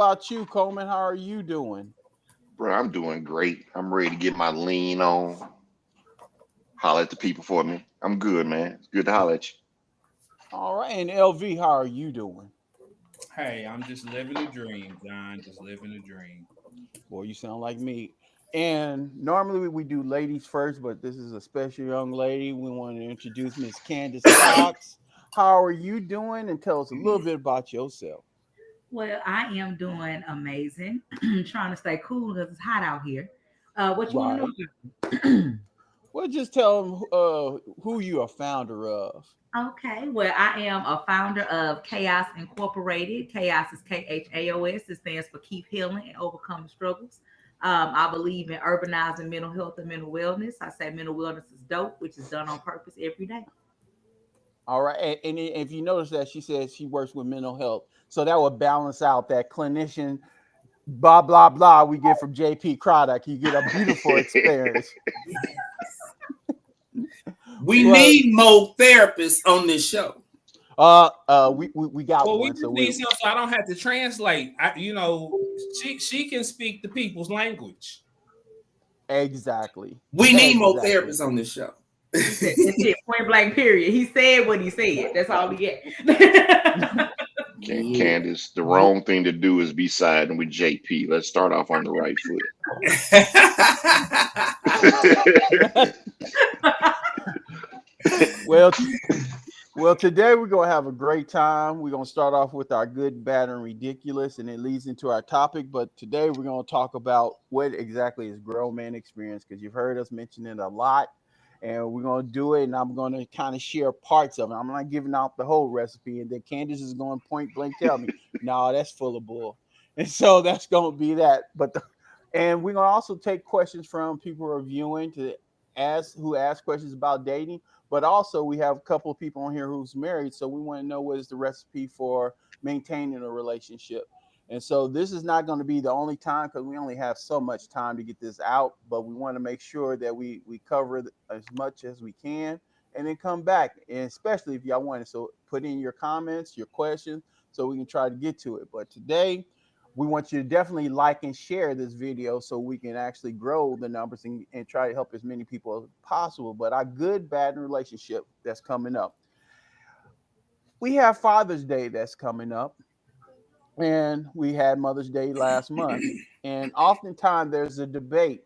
About you, Coleman, how are you doing? Bro, I'm doing great. I'm ready to get my lean on. Holler at the people for me. I'm good, man. It's good to holler at you. All right, and LV, how are you doing? Hey, I'm just living a dream, John. Just living a dream. Boy, you sound like me. And normally we do ladies first, but this is a special young lady. We want to introduce Miss Candace Cox. How are you doing? And tell us a little bit about yourself. Well, I am doing amazing. Trying to stay cool because it's hot out here. What you want to Right. know about? Well, just tell them who you are founder of. Okay, well, I am a founder of Chaos Incorporated. Chaos is KHAOS. It stands for Keep Healing and Overcoming Struggles. I believe in urbanizing mental health and mental wellness. I say mental wellness is dope, which is done on purpose every day. All right. And if you notice that she says she works with mental health, so that would balance out that clinician blah blah blah we get from JP Craddock. You get a beautiful experience. We But need more therapists on this show. we got Well, we one, just so need we some, so I don't have to translate. She can speak the people's language. exactly. We need more Exactly. therapists on this show. That's it. Point blank. Period. He said what he said. That's all he get. Yeah. Candace, the wrong thing to do is be siding with JP. Let's start off on the right foot. Well, well, today we're gonna have a great time. We're gonna start off with our good, bad, and ridiculous, and it leads into our topic. But today we're gonna talk about what exactly is grown man experience, because you've heard us mention it a lot, and we're gonna do it. And I'm gonna kind of share parts of it. I'm not giving out the whole recipe, and then Candace is going to point blank tell me, "No, that's full of bull," and so that's gonna be that. And we're gonna also take questions from people who are viewing to ask questions about dating, but also we have a couple of people on here who's married, so we want to know what is the recipe for maintaining a relationship. And so this is not going to be the only time, because we only have so much time to get this out, but we want to make sure that we cover as much as we can, and then come back, and especially if y'all want to, so put in your comments, your questions, so we can try to get to it. But today we want you to definitely like and share this video so we can actually grow the numbers and try to help as many people as possible. But our good, bad, and relationship that's coming up. We have Father's Day that's coming up, and we had Mother's Day last month. And oftentimes there's a debate.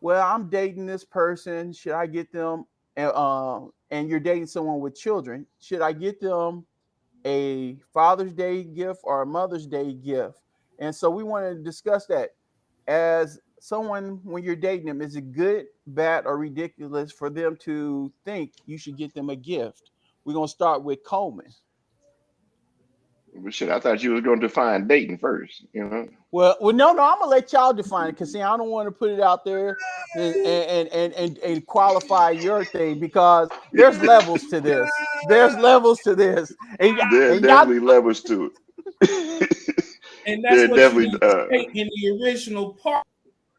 Well, I'm dating this person. Should I get them? And you're dating someone with children. Should I get them a Father's Day gift or a Mother's Day gift? And so we want to discuss that. As someone, when you're dating them, is it good, bad, or ridiculous for them to think you should get them a gift? We're going to start with Coleman. But shit, I thought you was going to define dating first. Well, no, I'm gonna let y'all define it, because see, I don't want to put it out there and qualify your thing, because there's levels to this. There's levels to this, There are and y'all. definitely levels to it. And there that's are what you definitely need to state in the original part,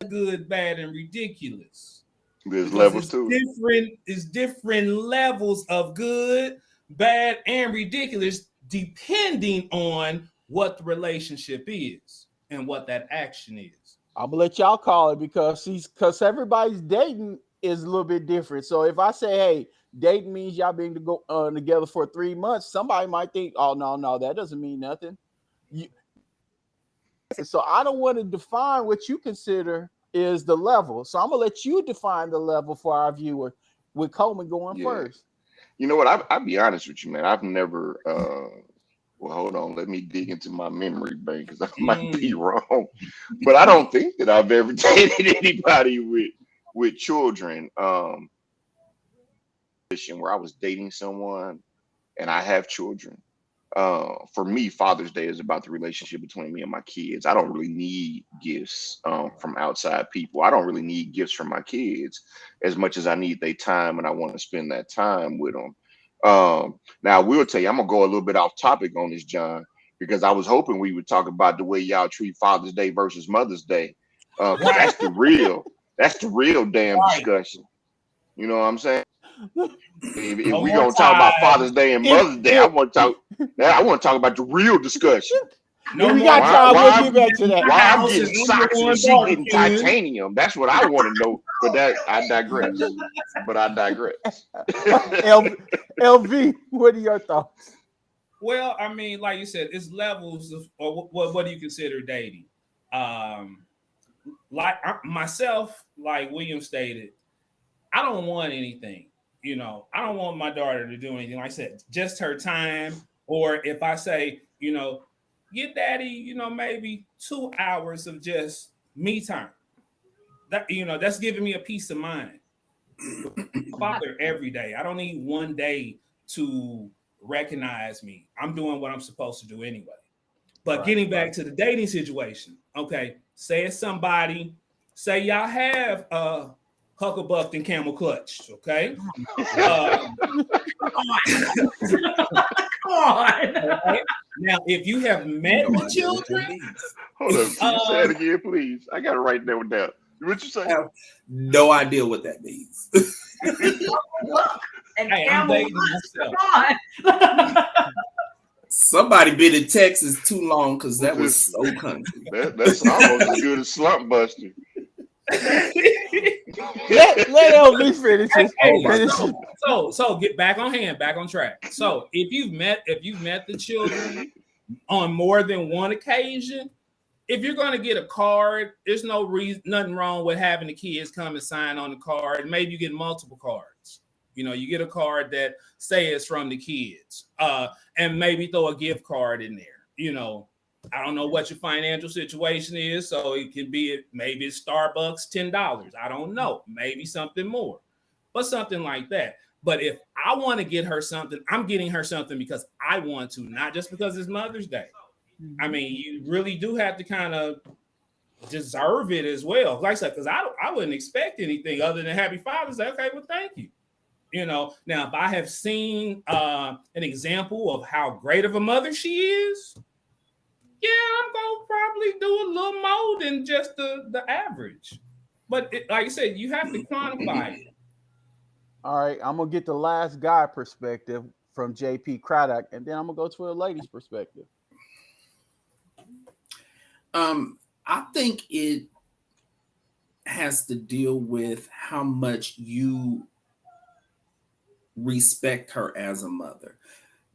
good, bad, and ridiculous. there's Because levels to it. it's different levels of good, bad, and ridiculous, depending on what the relationship is and what that action is. I'm gonna let y'all call it, because everybody's dating is a little bit different. So if I say, hey, dating means y'all being to go together for 3 months, somebody might think, oh no, that doesn't mean nothing. You, so I don't want to define what you consider is the level. So I'm gonna let you define the level for our viewer, with Coleman going Yeah. first. You know what? I'll be honest with you, man. I've never. Well, hold on. Let me dig into my memory bank because I might be Mm. wrong. But I don't think that I've ever dated anybody with children. Where I was dating someone and I have children. For me, Father's Day is about the relationship between me and my kids. I don't really need gifts from outside people. I don't really need gifts from my kids as much as I need their time, and I want to spend that time with them. Now, I will tell you, I'm gonna go a little bit off topic on this, John, because I was hoping we would talk about the way y'all treat Father's Day versus Mother's Day, because Right, that's the real damn right. discussion. You know what I'm saying? If One we more gonna talk about time. Father's Day and if Mother's Day, if I want to talk about the real discussion. No we more. got time. Why- We'll get back to that. Why I'm House getting is socks number and she one getting barbecue. titanium? That's what I want to know. But that I digress. But I digress. LV, what are your thoughts? Well, I mean, like you said, it's levels of, or what do you consider dating? Myself, like William stated, I don't want anything. You know, I don't want my daughter to do anything. Like I said, just her time. Or if I say, you know, get daddy, you know, maybe 2 hours of just me time. That, you know, that's giving me a peace of mind. Father every day. I don't need one day to recognize me. I'm doing what I'm supposed to do anyway. But Right, getting back to the dating situation, okay, say it's somebody, say y'all have Hucklebuck and Camel Clutch, okay? Come on. Okay? Now, if you have met the children, Hold up. Can you say it again, please? I gotta write that one down. What you say? I have no idea what that means. And hey, I'm Camel dating Clutch, myself. come on. Somebody been in Texas too long because that was so country. That's almost as good as Slump Buster. Let LV finish it. Hey, Finish it. so get back on hand, back on track. So if you've met the children on more than one occasion, if you're going to get a card, there's nothing wrong with having the kids come and sign on the card. Maybe you get multiple cards. You know, you get a card that says from the kids, and maybe throw a gift card in there. You know, I don't know what your financial situation is, so it can be maybe it's Starbucks $10. I don't know, maybe something more, but something like that. But if I want to get her something, I'm getting her something because I want to, not just because it's Mother's Day. I mean, you really do have to kind of deserve it as well. Like I said, because I wouldn't expect anything other than Happy Father's Day. Okay, well, thank you. You know, now if I have seen an example of how great of a mother she is, yeah, I'm gonna probably do a little more than just the average. But like I said, you have to quantify it. All right, I'm gonna get the last guy perspective from JP Craddock, and then I'm gonna go to a lady's perspective. I think it has to deal with how much you respect her as a mother.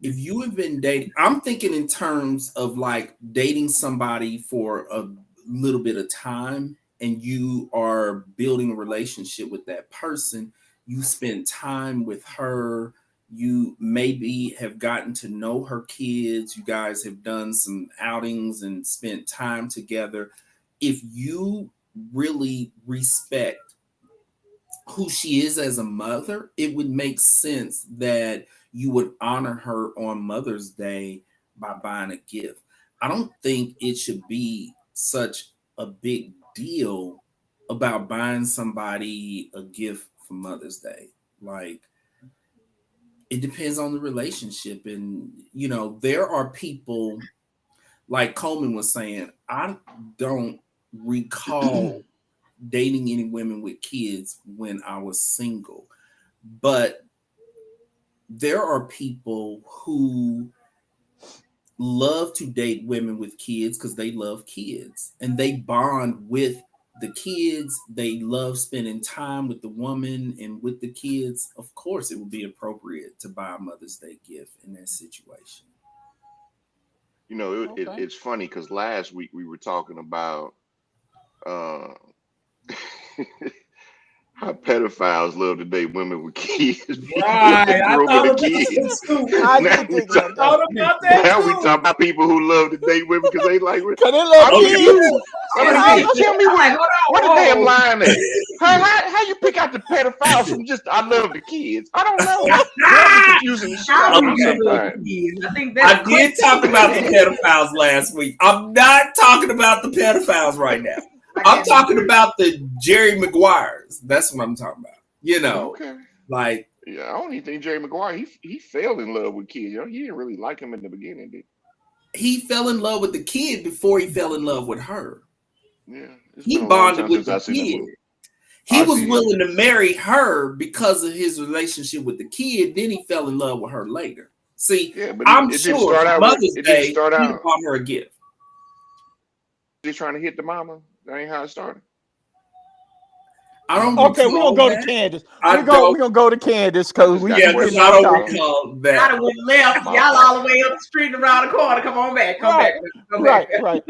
If you have been dating, I'm thinking in terms of like dating somebody for a little bit of time and you are building a relationship with that person, you spend time with her, you maybe have gotten to know her kids, you guys have done some outings and spent time together. If you really respect who she is as a mother, it would make sense that you would honor her on Mother's Day by buying a gift. I don't think it should be such a big deal about buying somebody a gift for Mother's Day. Like, it depends on the relationship. And, you know, there are people, like Coleman was saying, I don't recall dating any women with kids when I was single. But there are people who love to date women with kids because they love kids and they bond with the kids. They love spending time with the woman and with the kids. Of course, it would be appropriate to buy a Mother's Day gift in that situation. You know, Okay. it's funny because last week we were talking about how pedophiles love to date women with kids. Right, I Grow thought with about the kids. that I Now did we think talk- about that. About that Now we too. talk about people who love to date women because they like. Cause they love I'm kids. confused. Tell me I'm like, hold where the on, damn whoa. line at? How you pick out the pedophiles from just I love the kids? I don't know. Y'all be confusing the shit out How of me do you love sometimes. the kids? I think I that's did talk about the pedophiles last week. I'm not talking about the pedophiles right now. I'm talking about the Jerry Maguires. That's what I'm talking about. You know, Okay. like Yeah, I don't even think Jerry Maguire he fell in love with kids. You know, he didn't really like him in the beginning, did he fell in love with the kid before he fell in love with her. he? Yeah. It's He been a long bonded time with since I the seen that kid. movie. He I was see. willing to marry her because of his relationship with the kid. Then he fell in love with her later. See, Yeah, but I'm it sure didn't start for out Mother's it didn't Day, start he out. bought her a gift. trying to hit the mama. That ain't how it started. I don't. Okay, we're gonna go that. to Candace. I We're gonna go to Candace because we Yeah, getting because I off don't topic. recall I that. done went left. My Y'all fault. all the way up the street and around the corner. Come on back. Come Right, back. Come Right, back. right.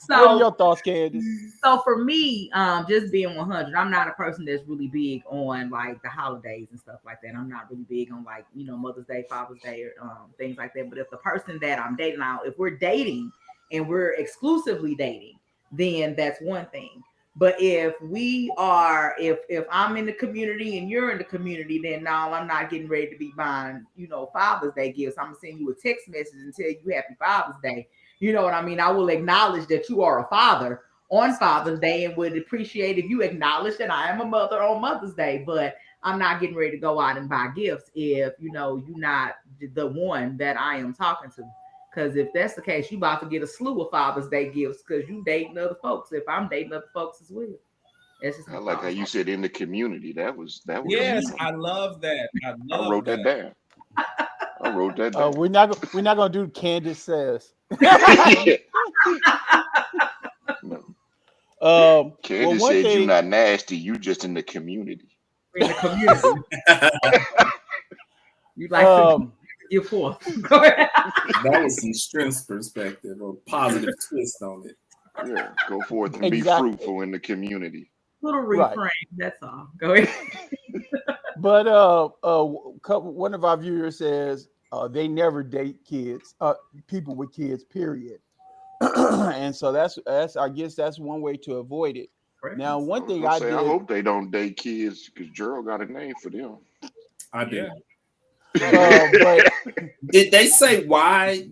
What are So, your thoughts, Candace? so for me, just being 100, I'm not a person that's really big on like the holidays and stuff like that. I'm not really big on like, you know, Mother's Day, Father's Day, or things like that. But if the person that I'm dating now, if we're dating and we're exclusively dating, then that's one thing. But if we are, if I'm in the community and you're in the community, then no, I'm not getting ready to be buying, you know, Father's Day gifts. I'm gonna send you a text message and tell you Happy Father's Day. You know what I mean? I will acknowledge that you are a father on Father's Day and would appreciate if you acknowledge that I am a mother on Mother's Day. But I'm not getting ready to go out and buy gifts if, you know, you're not the one that I am talking to. Because if that's the case, you about to get a slew of Father's Day gifts because you dating other folks. If I'm dating other folks as well, that's just I like how you said in the community. That was. Yes, I love that. I I wrote that down. I wrote that down. We're not gonna do Candace says. No. Well, Candace one said thing, you're not nasty. You just in the community. in the community. You like to give forth. Go ahead. That was some strength perspective or positive twist on it. Yeah, go forth and be Exactly. fruitful in the community. Little Right. reframe. That's all. Go ahead. but one of our viewers says they never date kids, people with kids, period. And so that's I guess that's one way to avoid it. Now, one thing I did. I hope they don't date kids because Gerald got a name for them. I do. But did they say why?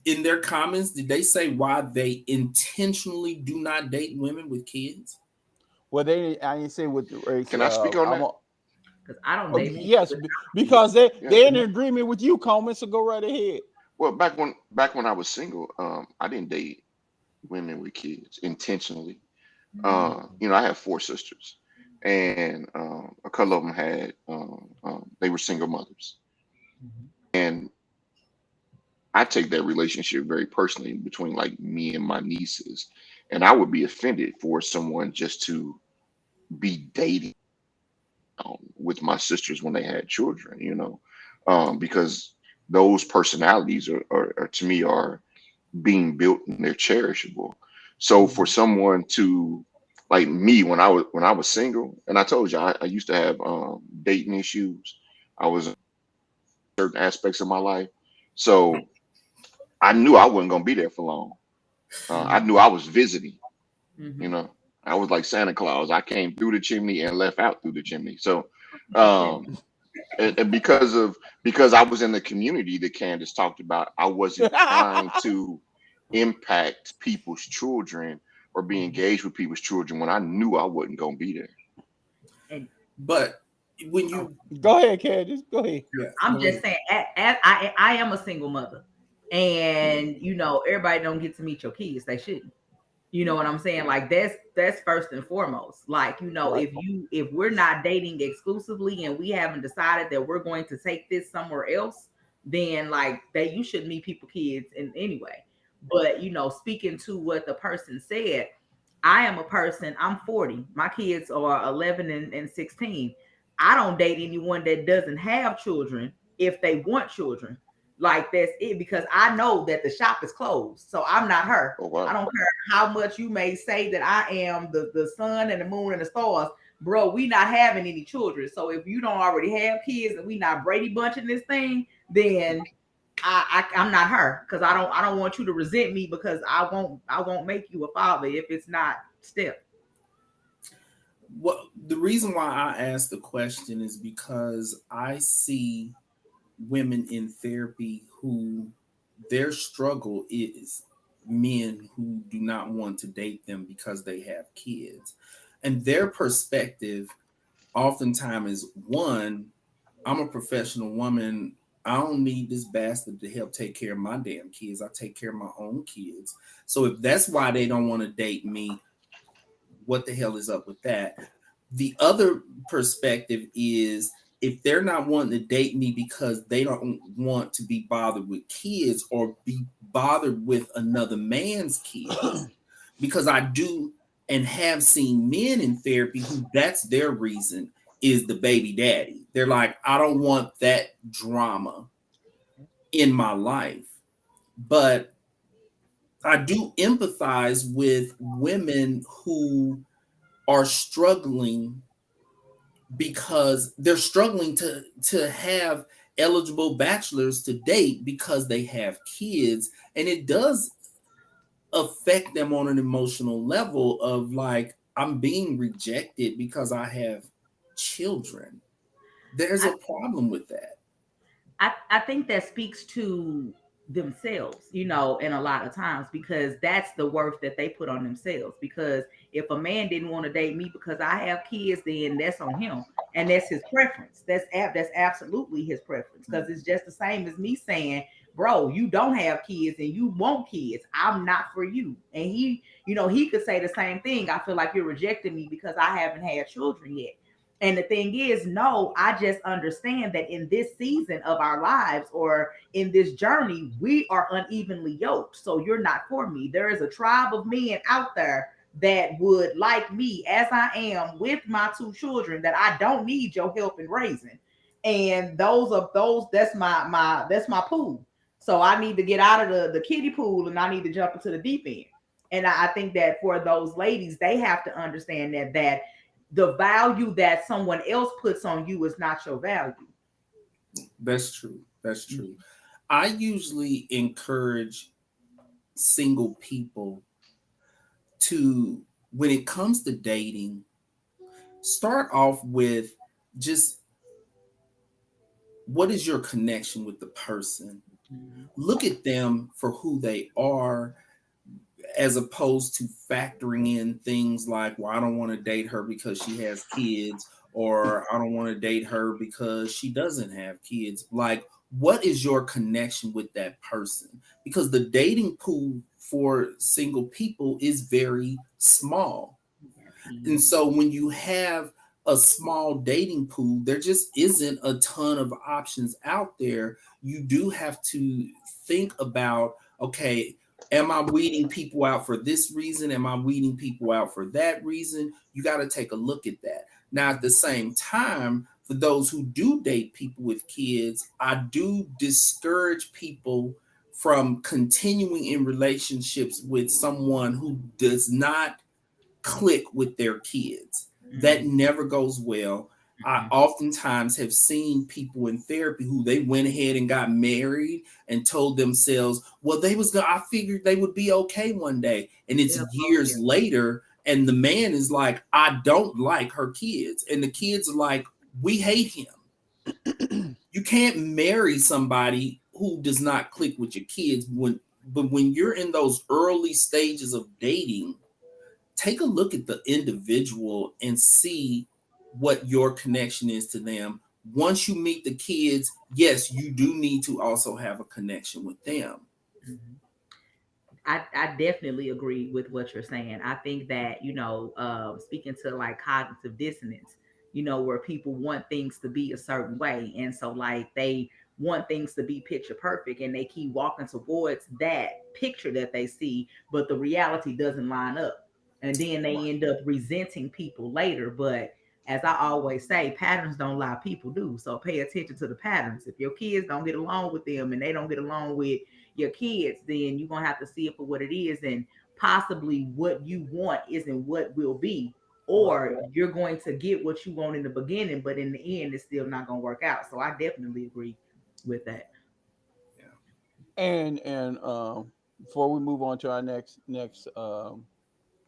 In their comments, did they say why they intentionally do not date women with kids? Well, I didn't say with the race. Can I speak on that? Because I don't date. Yes, because they're in agreement with you, Coleman. So go right ahead. Well, back when I was single, I didn't date women with kids intentionally. You know, I have 4 sisters, and a couple of them had they were single mothers, and I take that relationship very personally between like me and my nieces, and I would be offended for someone just to be dating with my sisters when they had children, you know, because those personalities are to me are being built and they're cherishable. So for someone to like me when I was single, and I told you I used to have dating issues. I was in certain aspects of my life, so I knew I wasn't gonna be there for long. I knew I was visiting. You know, I was like Santa Claus. I came through the chimney and left out through the chimney. So, and because I was in the community that Candace talked about, I wasn't trying to impact people's children or be engaged with people's children when I knew I wasn't going to be there. But when you go ahead, Candace, go ahead. I'm just saying, I am a single mother, and you know, everybody don't get to meet your kids. They shouldn't. You know what I'm saying? Like that's first and foremost. Like, you know, if we're not dating exclusively and we haven't decided that we're going to take this somewhere else, then like you should meet people kids in anyway. But you know, speaking to what the person said, I am a person, I'm 40. My kids are 11 and 16. I don't date anyone that doesn't have children if they want children. Like that's it, because I know that the shop is closed. So I'm not her. Oh, wow. I don't care how much you may say that I am the sun and the moon and the stars, bro. We not having any children. So if you don't already have kids and we not Brady bunching this thing, then I'm not her, because I don't want you to resent me because I won't make you a father if it's not step. Well, the reason why I asked the question is because I see women in therapy who their struggle is men who do not want to date them because they have kids, and their perspective oftentimes is, one, I'm a professional woman, I don't need this bastard to help take care of my damn kids, I take care of my own kids. So if that's why they don't want to date me, what the hell is up with that? The other perspective is if they're not wanting to date me because they don't want to be bothered with kids or be bothered with another man's kids, because I do and have seen men in therapy who that's their reason is the baby daddy. They're like, I don't want that drama in my life. But I do empathize with women who are struggling because they're struggling to have eligible bachelors to date because they have kids, and it does affect them on an emotional level of like, I'm being rejected because I have children. There's a problem with that. I think that speaks to themselves, you know, and a lot of times, because that's the worth that they put on themselves. Because if a man didn't want to date me because I have kids, then that's on him, and that's his preference. That's absolutely his preference, because it's just the same as me saying, bro, you don't have kids and you want kids, I'm not for you. And he, you know, he could say the same thing. I feel like you're rejecting me because I haven't had children yet. And the thing is, no, I just understand that in this season of our lives, or in this journey, we are unevenly yoked. So you're not for me. There is a tribe of men out there that would like me as I am with my 2 children that I don't need your help in raising. And that's my pool. So I need to get out of the kiddie pool and I need to jump into the deep end. And I think that for those ladies, they have to understand that the value that someone else puts on you is not your value. That's true. That's true. I usually encourage single people to, when it comes to dating, start off with just, what is your connection with the person? Look at them for who they are, as opposed to factoring in things like, well, I don't want to date her because she has kids, or I don't want to date her because she doesn't have kids. Like, what is your connection with that person? Because the dating pool for single people is very small. And so when you have a small dating pool, there just isn't a ton of options out there. You do have to think about, okay, am I weeding people out for this reason? Am I weeding people out for that reason? You got to take a look at that. Now, at the same time, for those who do date people with kids, I do discourage people from continuing in relationships with someone who does not click with their kids. That never goes well. I oftentimes have seen people in therapy who they went ahead and got married and told themselves, well, I figured they would be okay one day. And it's years later, and the man is like, I don't like her kids. And the kids are like, we hate him. You can't marry somebody who does not click with your kids. But when you're in those early stages of dating, take a look at the individual and see what your connection is to them. Once you meet the kids, yes, you do need to also have a connection with them. I definitely agree with what you're saying. I think that, you know, speaking to like cognitive dissonance, you know, where people want things to be a certain way. And so like they want things to be picture perfect and they keep walking towards that picture that they see, but the reality doesn't line up. And then they end up resenting people later. But as I always say, patterns don't lie, people do. So pay attention to the patterns. If your kids don't get along with them and they don't get along with your kids, then you're going to have to see it for what it is. And possibly what you want isn't what will be. Or you're going to get what you want in the beginning, but in the end, it's still not going to work out. So I definitely agree with that. Yeah. And before we move on to our next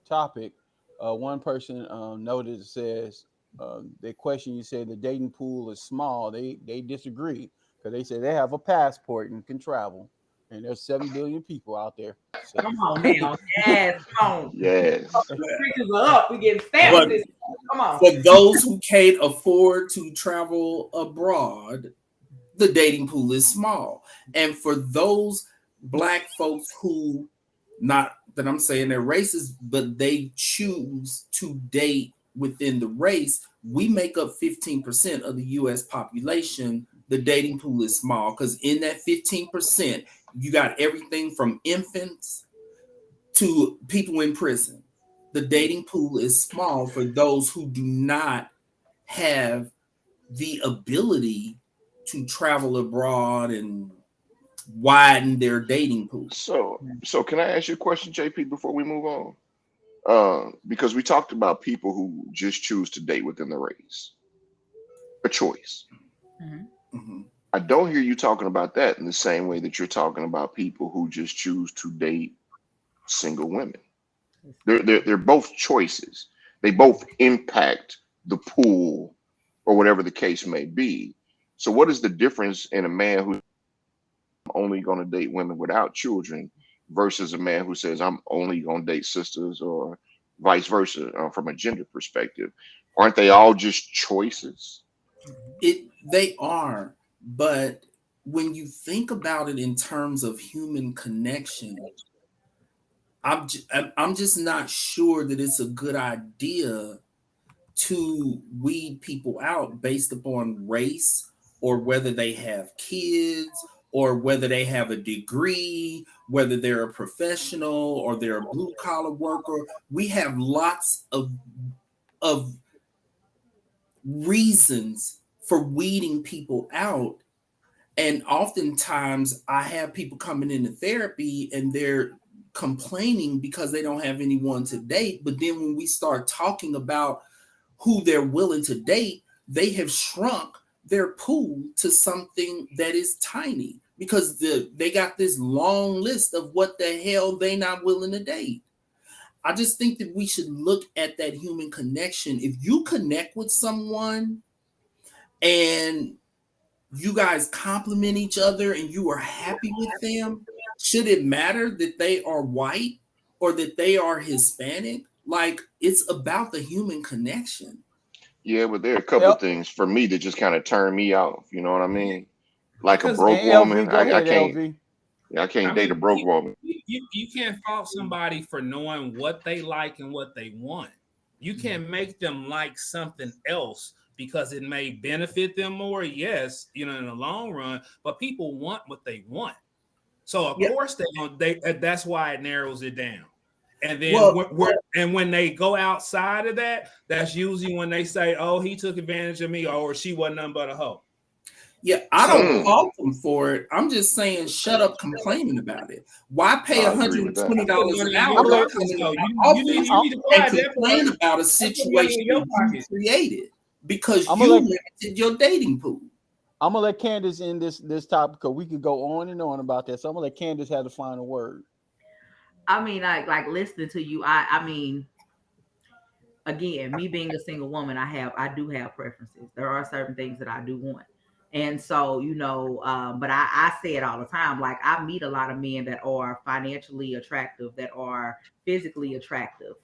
topic, one person noted, it says the question, you say the dating pool is small. They disagree, because they say they have a passport and can travel, and there's 7 billion people out there. So. Come on now, yes, come on, Yes. Creatures are up. We getting stamped. Come on. For those who can't afford to travel abroad, the dating pool is small. And for those Black folks who, not that I'm saying they're racist, but they choose to date within the race, we make up 15% of the US population. The dating pool is small because in that 15%, you got everything from infants to people in prison. The dating pool is small for those who do not have the ability to travel abroad and widen their dating pool. So can I ask you a question, JP, before we move on? Because we talked about people who just choose to date within the race, a choice. Mhm. I don't hear you talking about that in the same way that you're talking about people who just choose to date single women. They're both choices. They both impact the pool or whatever the case may be. So what is the difference in a man who's only going to date women without children versus a man who says I'm only going to date sisters, or vice versa, from a gender perspective? Aren't they all just choices? They are, but when you think about it in terms of human connection, I'm just not sure that it's a good idea to weed people out based upon race, or whether they have kids, or whether they have a degree, whether they're a professional or they're a blue collar worker. We have lots of reasons for weeding people out. And oftentimes I have people coming into therapy and they're complaining because they don't have anyone to date. But then when we start talking about who they're willing to date, they have shrunk their pool to something that is tiny because they got this long list of what the hell they not willing to date. I just think that we should look at that human connection. If you connect with someone and you guys compliment each other and you are happy with them, should it matter that they are white or that they are Hispanic? Like, it's about the human connection. Yeah, but there are a couple of things for me that just kind of turn me off. You know what I mean? Like a Because broke LV, woman, go I ahead, can't. LV. I I can't date a mean, broke woman. you can't fault somebody for knowing what they like and what they want. You can make them like something else because it may benefit them more, yes, you know, in the long run, but people want what they want. So of Yeah. course that's why it narrows it down. And then Well, when they go outside of that, that's usually when they say, "Oh, he took advantage of me," or "She wasn't nothing but a hoe." yeah, I So don't fault them for it. I'm just saying, shut up complaining about it. Why pay I agree with that. I put $120 an money in hour your to pockets, come into though. my You office need to and quiet that part. complain about a I put money situation in your you pocket. created because I'm you gonna let limited your dating pool? I'm gonna let Candace in this topic because we could go on and on about that. So I'm gonna let Candace have the final word. I mean, like listening to you, I mean, again, me being a single woman, I do have preferences. There are certain things that I do want. And so, but I say it all the time. Like, I meet a lot of men that are financially attractive, that are physically attractive.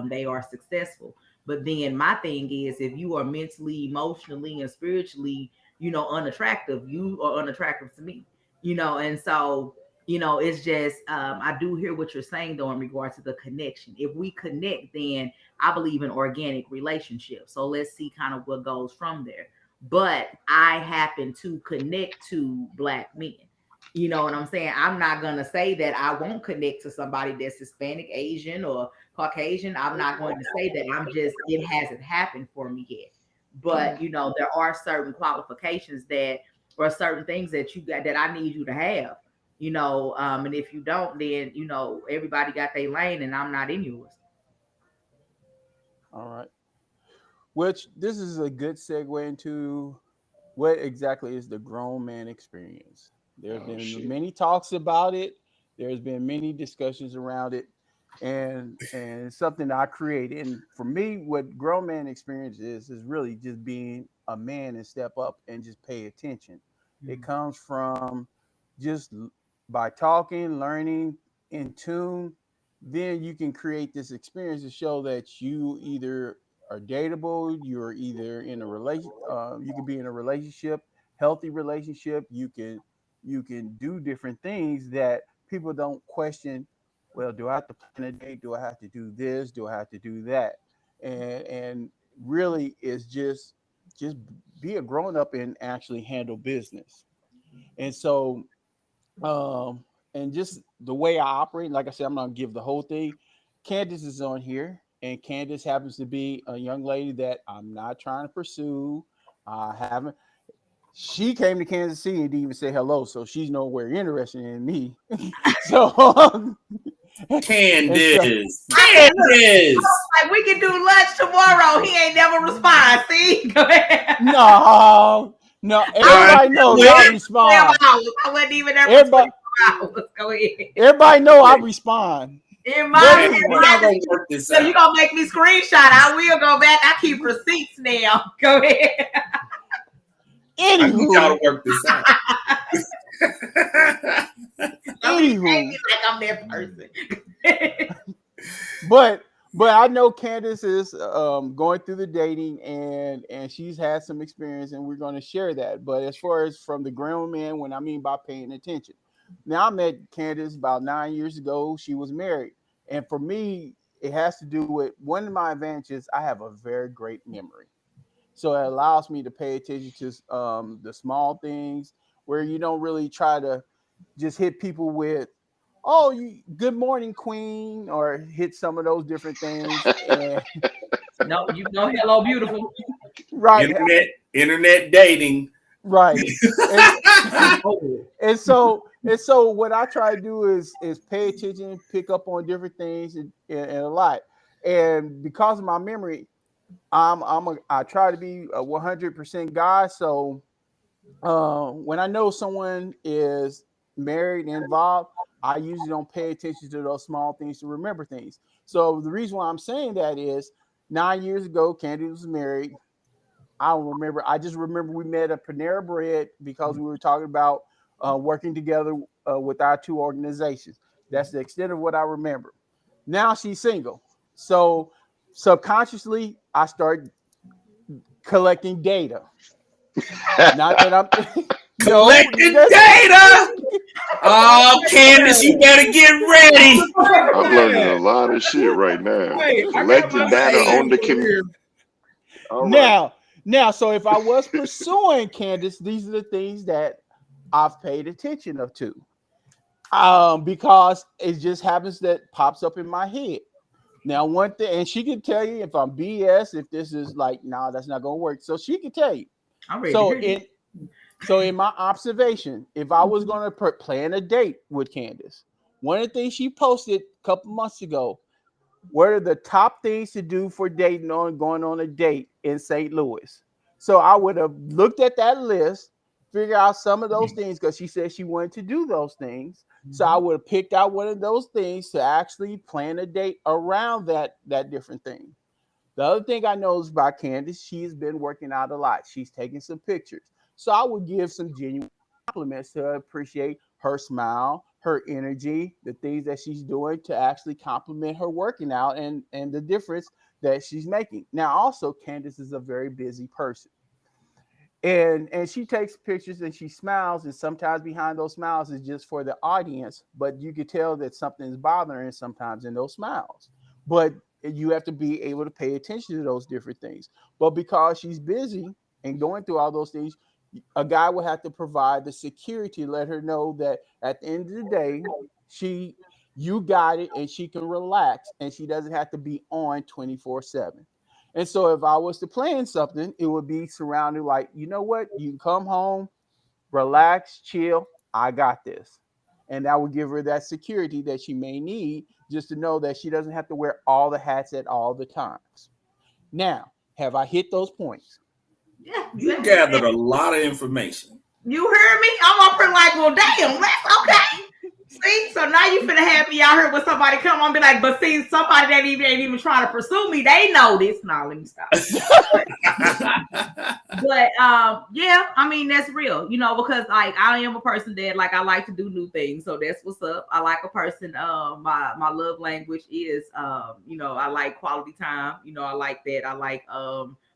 They are successful. But then my thing is, if you are mentally, emotionally, and spiritually, unattractive, you are unattractive to me. And so, it's just I do hear what you're saying though in regards to the connection. If we connect, then I believe in organic relationships. So let's see kind of what goes from there. But I happen to connect to Black men. You know what I'm saying? I'm not going to say that I won't connect to somebody that's Hispanic, Asian, or Caucasian. I'm not going to say that. It hasn't happened for me yet. But, there are certain qualifications or certain things that you got that I need you to have, and if you don't, then, everybody got their lane and I'm not in yours. All right. Which this is a good segue into what exactly is the grown man experience. There's Oh been shit. many talks about it. There's been many discussions around it, and it's something I created. And for me, what grown man experience is really just being a man and step up and just pay attention. It comes from just by talking, learning, in tune. Then you can create this experience to show that you either are dateable, you're either in a relation, you can be in a relationship, healthy relationship. You can do different things that people don't question. Well, do I have to plan a date? Do I have to do this? Do I have to do that? and really is just be a grown up and actually handle business. And so and just the way I operate, like I said, I'm gonna give the whole thing. Candace is on here, and Candace happens to be a young lady that I'm not trying to pursue. I haven't. She came to Kansas City and didn't even say hello, so she's nowhere interested in me. So, Candace. Like we can do lunch tomorrow. He ain't never respond. See? Go ahead. no, everybody knows I respond. I wasn't even there for Everybody, 24 hours. Go ahead. everybody know I respond. In my We're not gonna work this so out. you gonna make me screenshot? I will go back. I keep receipts now. Go ahead. I need y'all to Anywho, work this out. anywho, Like I'm that person. but I know Candace is going through the dating and she's had some experience and we're going to share that. But as far as from the grown man, when I mean by paying attention, now I met Candace about 9 years ago. She was married, and for me, it has to do with one of my advantages. I have a very great memory, so it allows me to pay attention to the small things where you don't really try to just hit people with oh, good morning, queen, or hit some of those different things. And No, you know, hello, beautiful. right, Internet dating. right. And so what I try to do is pay attention, pick up on different things and a lot. And because of my memory, I try to be a 100% guy. So when I know someone is married and involved, I usually don't pay attention to those small things to remember things. So the reason why I'm saying that is 9 years ago, Candy was married. I don't remember. I just remember we met at Panera Bread because we were talking about working together with our two organizations. That's the extent of what I remember. Now she's single. So subconsciously, I start collecting data. Not that I'm collecting data. Oh, Candace, you better get ready. I'm learning a lot of shit right now. Collecting data on the community. Now, so if I was pursuing Candace, these are the things that I've paid attention to. Because it just happens that pops up in my head. Now, one thing, and she can tell you if I'm BS, if this is like, nah, that's not gonna work. So she can tell you. So in my observation, if I was going to plan a date with Candace, one of the things she posted a couple months ago, what are the top things to do for dating on going on a date in St. Louis? So I would have looked at that list, figure out some of those things because she said she wanted to do those things. So I would have picked out one of those things to actually plan a date around that different thing. The other thing I know is about Candace, she's been working out a lot. She's taking some pictures. So I would give some genuine compliments to appreciate her smile, her energy, the things that she's doing to actually compliment her working out and the difference that she's making. Now, also, Candace is a very busy person. And she takes pictures and she smiles, and sometimes behind those smiles is just for the audience, but you could tell that something's bothering her sometimes in those smiles. But you have to be able to pay attention to those different things. But because she's busy and going through all those things, a guy will have to provide the security, let her know that at the end of the day, you got it and she can relax and she doesn't have to be on 24/7. And so if I was to plan something, it would be surrounded like, you know what, you can come home, relax, chill, I got this. And that would give her that security that she may need just to know that she doesn't have to wear all the hats at all the times. Now, have I hit those points? Yeah, you gathered a lot of information. You heard me? I'm up here like, well, damn, that's okay. See, so now you finna have me out here with somebody come on and be like, but see, somebody that ain't even trying to pursue me, they know this. No, let me stop. But yeah, I mean that's real, you know, because like I am a person that like I like to do new things, so that's what's up. I like a person. My love language is you know, I like quality time. You know, I like that. I like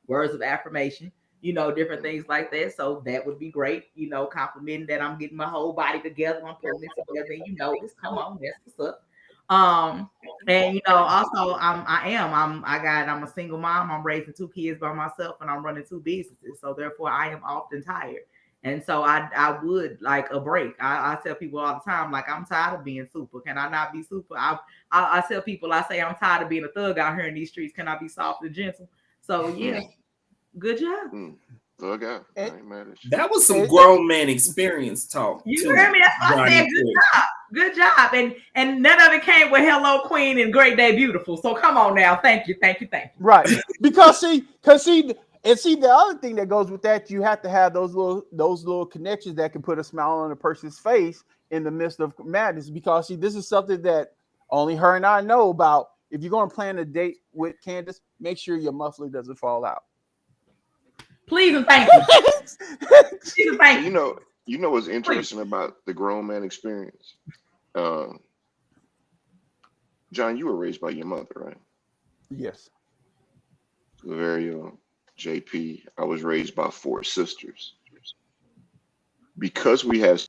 words of affirmation. You know, different things like that. So that would be great. You know, complimenting that I'm getting my whole body together. I'm putting it together. You know, this come on, that's what's up. And also I'm a single mom. I'm raising 2 kids by myself, and I'm running 2 businesses. So therefore, I am often tired. And so I would like a break. I tell people all the time, like, I'm tired of being super. Can I not be super? I tell people, I say I'm tired of being a thug out here in these streets. Can I be soft and gentle? So yeah, good job. Thug out. I ain't mad at you. That was some grown man experience talk. You heard me? That's why I said good job. Good job. And none of it came with Hello Queen and Great Day Beautiful. So come on now. Thank you. Right. Because the other thing that goes with that, you have to have those little connections that can put a smile on a person's face in the midst of madness. Because this is something that only her and I know about. If you're going to plan a date with Candace, make sure your muffler doesn't fall out. Please and thank you. Please and thank you. You know what's interesting about the grown man experience? John, you were raised by your mother, right? Yes. Very JP, I was raised by 4 sisters. Because we have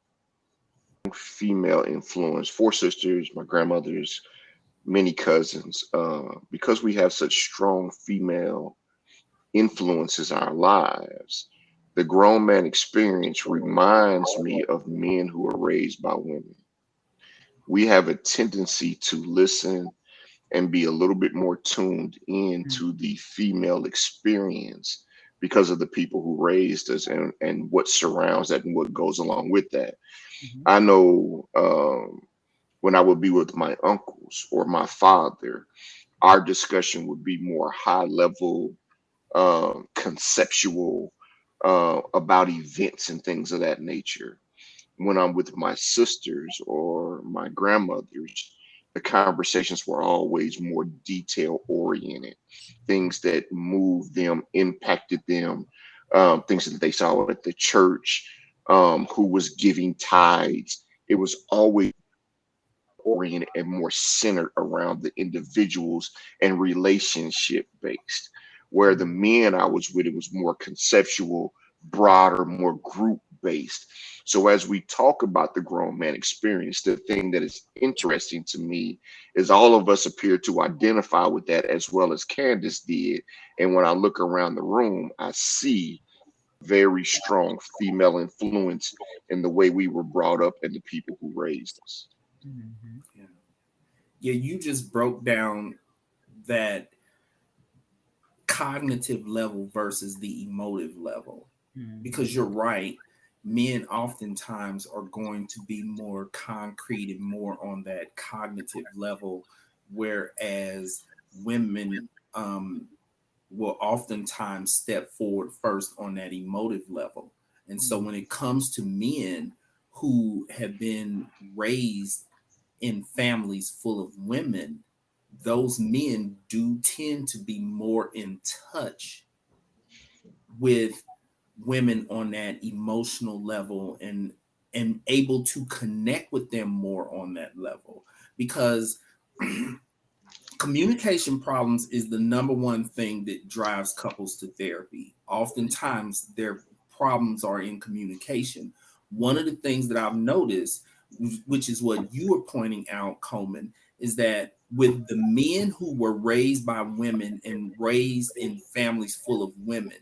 female influence, 4 sisters, my grandmother's many cousins, because we have such strong female influences in our lives, the grown man experience reminds me of men who are raised by women. We have a tendency to listen and be a little bit more tuned into the female experience because of the people who raised us and what surrounds that and what goes along with that. I know when I would be with my uncles or my father, our discussion would be more high level, conceptual, about events and things of that nature. When I'm with my sisters or my grandmothers, the conversations were always more detail oriented, things that moved them, impacted them, things that they saw at the church, who was giving tithes. It was always oriented and more centered around the individuals and relationship based. Where the men I was with, it was more conceptual, broader, more group based. So as we talk about the grown man experience, the thing that is interesting to me is all of us appear to identify with that as well as Candace did. And when I look around the room, I see very strong female influence in the way we were brought up and the people who raised us. Yeah, you just broke down that cognitive level versus the emotive level, because you're right. Men oftentimes are going to be more concrete and more on that cognitive level, whereas women will oftentimes step forward first on that emotive level. And so when it comes to men who have been raised in families full of women, those men do tend to be more in touch with women on that emotional level and able to connect with them more on that level, because communication problems is the number one thing that drives couples to therapy. Oftentimes their problems are in communication. One of the things that I've noticed, which is what you were pointing out, Coleman, is that with the men who were raised by women and raised in families full of women,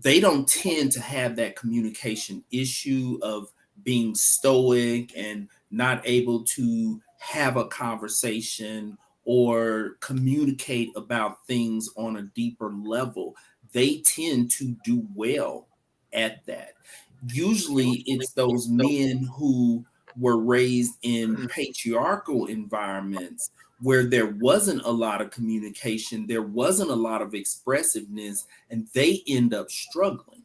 they don't tend to have that communication issue of being stoic and not able to have a conversation or communicate about things on a deeper level. They tend to do well at that. Usually it's those men who were raised in patriarchal environments where there wasn't a lot of communication, there wasn't a lot of expressiveness, and they end up struggling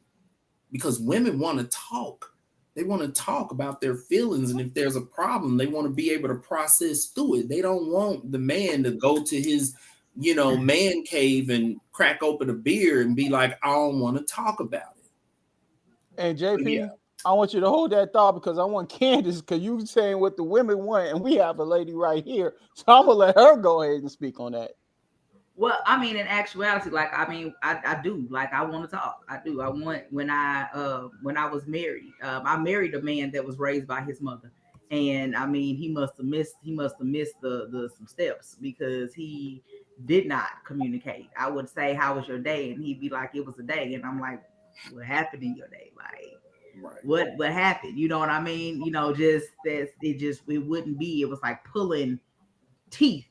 because women want to talk. They want to talk about their feelings, and if there's a problem, they want to be able to process through it. They don't want the man to go to his, man cave and crack open a beer and be like, I don't want to talk about it. And JP, I want you to hold that thought because I want Candace, because you saying what the women want, and we have a lady right here. So I'm gonna let her go ahead and speak on that. Well, I mean, in actuality, I do. Like, I want to talk. I do. I want, when I was married, I married a man that was raised by his mother. And I mean, he must have missed the some steps because he did not communicate. I would say, "How was your day?" And he'd be like, "It was a day." And I'm like, "What happened in your day? Like, Right. what happened?" You know what I mean? You know, just that it wouldn't be. It was like pulling teeth.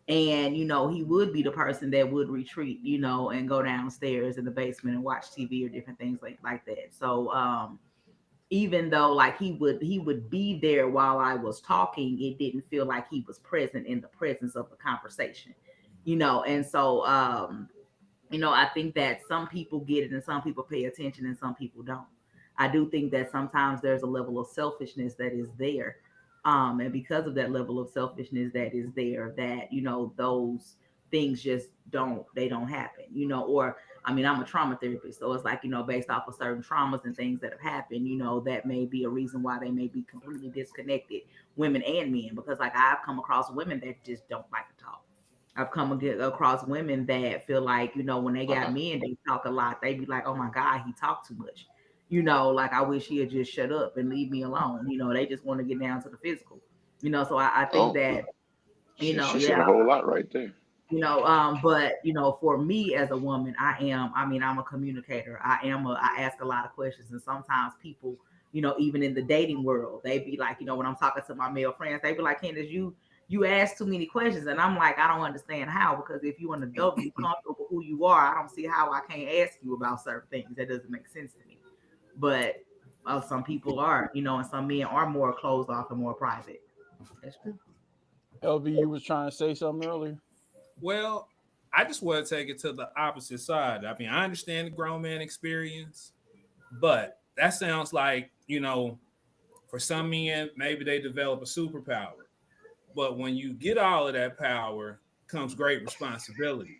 And you know, he would be the person that would retreat, you know, and go downstairs in the basement and watch TV or different things like that. So even though like he would be there while I was talking, it didn't feel like he was present in the presence of the conversation, you know. And so you know, I think that some people get it and some people pay attention and some people don't. I do think that sometimes there's a level of selfishness that is there. And because of that level of selfishness that is there, that, you know, those things just don't happen, you know. Or I mean, I'm a trauma therapist, so it's like, you know, based off of certain traumas and things that have happened, you know, that may be a reason why they may be completely disconnected, women and men, because like I've come across women that just don't like to talk. I've come across women that feel like, you know, when they got men, they talk a lot. They be like, "Oh my God, he talked too much." You know, like I wish he had just shut up and leave me alone. You know, they just want to get down to the physical. You know, so I think Oh, that, you know, she said a yeah, whole lot right there. you know, but you know, for me as a woman, I'm a communicator. I ask a lot of questions, and sometimes people, you know, even in the dating world, they be like, you know, when I'm talking to my male friends, they be like, "Candace, you ask too many questions," and I'm like, I don't understand how, because if you're an adult, you comfortable with who you are, I don't see how I can't ask you about certain things. That doesn't make sense to me. But some people are, you know, and some men are more closed off and more private. That's true. LV, you was trying to say something earlier. Well, I just want to take it to the opposite side. I mean, I understand the grown man experience, but that sounds like, you know, for some men, maybe they develop a superpower. But when you get all of that power comes great responsibility.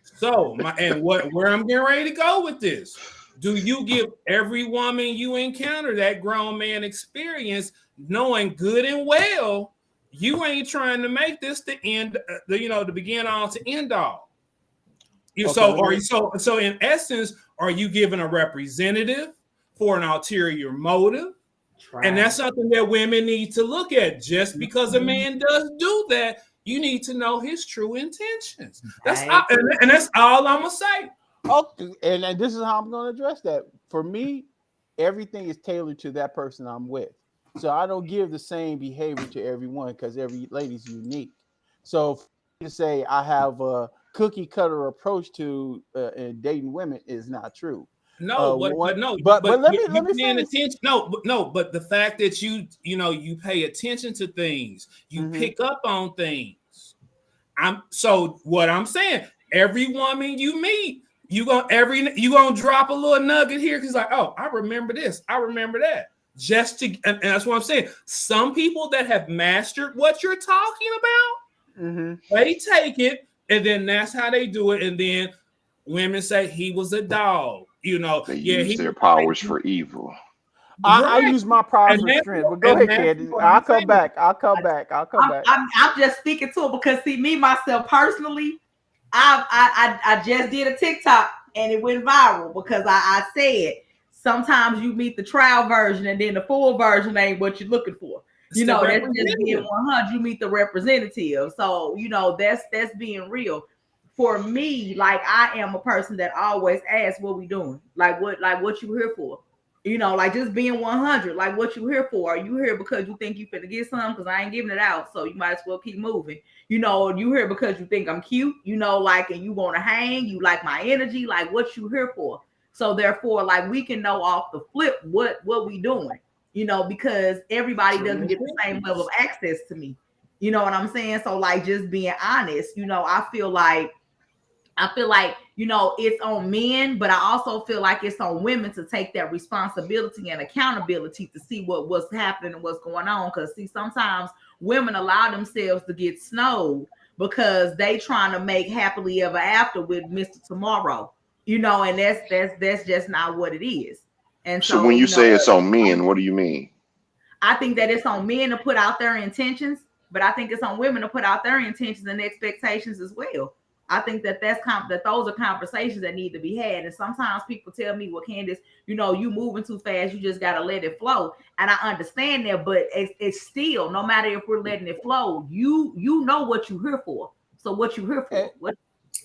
So where I'm getting ready to go with this. Do you give every woman you encounter that grown man experience, knowing good and well you ain't trying to make this the end, the begin all to end all? So in essence, are you giving a representative for an ulterior motive? And that's something that women need to look at. Just because a man does do that, you need to know his true intentions. That's all I'm gonna say. Okay, and this is how I'm going to address that. For me, everything is tailored to that person I'm with. So I don't give the same behavior to everyone because every lady's unique. So to say I have a cookie cutter approach to dating women is not true. No, But let me paying finish. attention. But the fact that you pay attention to things, you pick up on things. What I'm saying, every woman you meet, you gonna drop a little nugget here because like, oh, I remember this, I remember that. And that's what I'm saying. Some people that have mastered what you're talking about, they take it, and then that's how they do it. And then women say he was a dog. You know, They use their powers for evil. I use my powers for strength. But go ahead, Candace. I'll come back. I'm just speaking to it because see, me myself personally, I just did a TikTok and it went viral because I said sometimes you meet the trial version and then the full version ain't what you're looking for. You know, that's just being 100. You meet the representative. So, you know, that's being real. For me, like I am a person that always asks what we doing, like what you here for, you know, like just being 100, like what you here for? Are you here because you think you finna get some? Because I ain't giving it out, so you might as well keep moving. You know, you here because you think I'm cute, you know, like, and you want to hang, you like my energy, like what you here for? So therefore, like we can know off the flip what we doing, you know, because everybody doesn't get the same level of access to me. You know what I'm saying? So like just being honest, you know, I feel like, you know, it's on men, but I also feel like it's on women to take that responsibility and accountability to see what's happening and what's going on. Because see, sometimes women allow themselves to get snowed because they trying to make happily ever after with Mr. Tomorrow, you know, and that's just not what it is. And so when you say it's on men, what do you mean? I think that it's on men to put out their intentions, but I think it's on women to put out their intentions and expectations as well. I think that that those are conversations that need to be had. And sometimes people tell me, well, Candace, you moving too fast, you just got to let it flow. And I understand that, but it's still, no matter if we're letting it flow, you know what you're here for. So what you here for?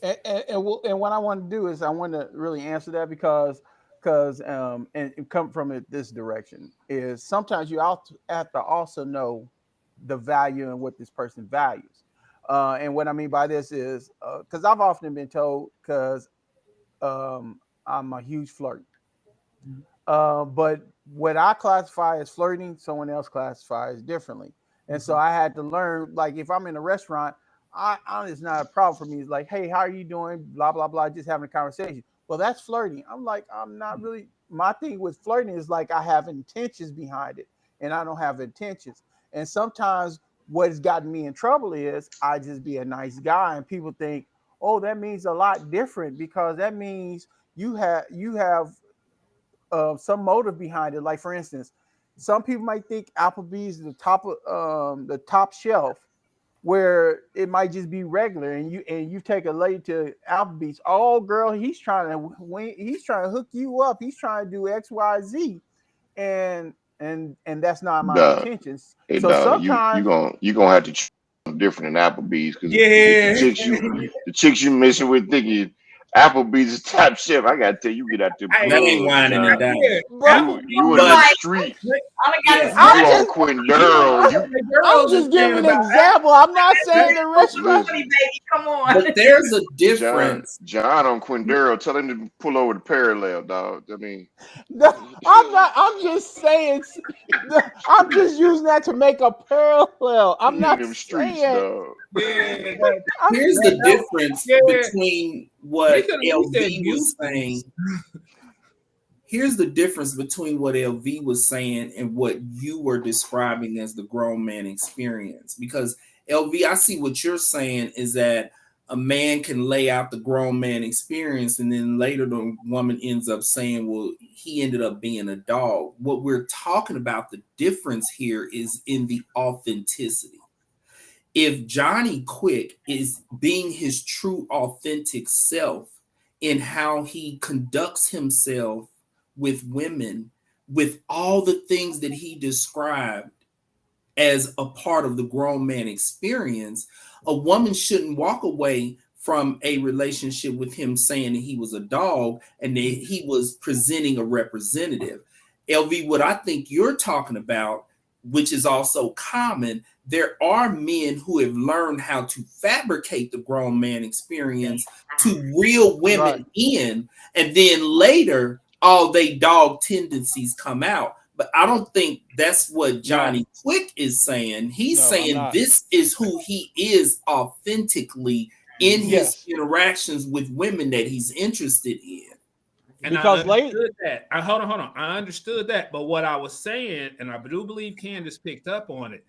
And what I want to do is I want to really answer that because and come from it this direction is sometimes you have to also know the value and what this person values. And what I mean by this is because I've often been told because I'm a huge flirt. But what I classify as flirting, someone else classifies differently. And so I had to learn, like if I'm in a restaurant, it's not a problem for me. It's like, hey, how are you doing? Blah, blah, blah, just having a conversation. Well, that's flirting. I'm like, I'm not really, my thing with flirting is like I have intentions behind it and I don't have intentions. And sometimes what has gotten me in trouble is I just be a nice guy and people think, oh, that means a lot different because that means you have some motive behind it. Like for instance, some people might think Applebee's is the top shelf, where it might just be regular, and you take a lady to Applebee's. Oh, girl, he's trying to hook you up. He's trying to do X, Y, Z, and that's not my intentions. Hey, so sometimes you gonna have to choose different than Applebee's because the chicks you messing with thinking Applebee's is top chef. I gotta tell you, get out there. That ain't whining and dining. You in the street. You on Quindaro. I'm just giving an example. I'm not saying the restaurant. Baby, come on. But there's a difference. John on Quindaro, tell him to pull over the parallel, dog. I mean, no, I'm not. I'm just saying. I'm just using that to make a parallel. I'm not them saying. Streets, dog. Here's the difference between what LV was saying. Here's the difference between what LV was saying and what you were describing as the grown man experience. Because LV, I see what you're saying is that a man can lay out the grown man experience and then later the woman ends up saying, well, he ended up being a dog. What we're talking about, the difference here is in the authenticity. If Johnny Quick is being his true authentic self in how he conducts himself with women, with all the things that he described as a part of the grown man experience, a woman shouldn't walk away from a relationship with him saying that he was a dog and that he was presenting a representative. LV, what I think you're talking about, which is also common, there are men who have learned how to fabricate the grown man experience to reel women in, and then later all they dog tendencies come out. But I don't think that's what Johnny Quick is saying. He's saying this is who he is authentically in his interactions with women that he's interested in. And because I understood that. Hold on. I understood that. But what I was saying, and I do believe Candace picked up on it,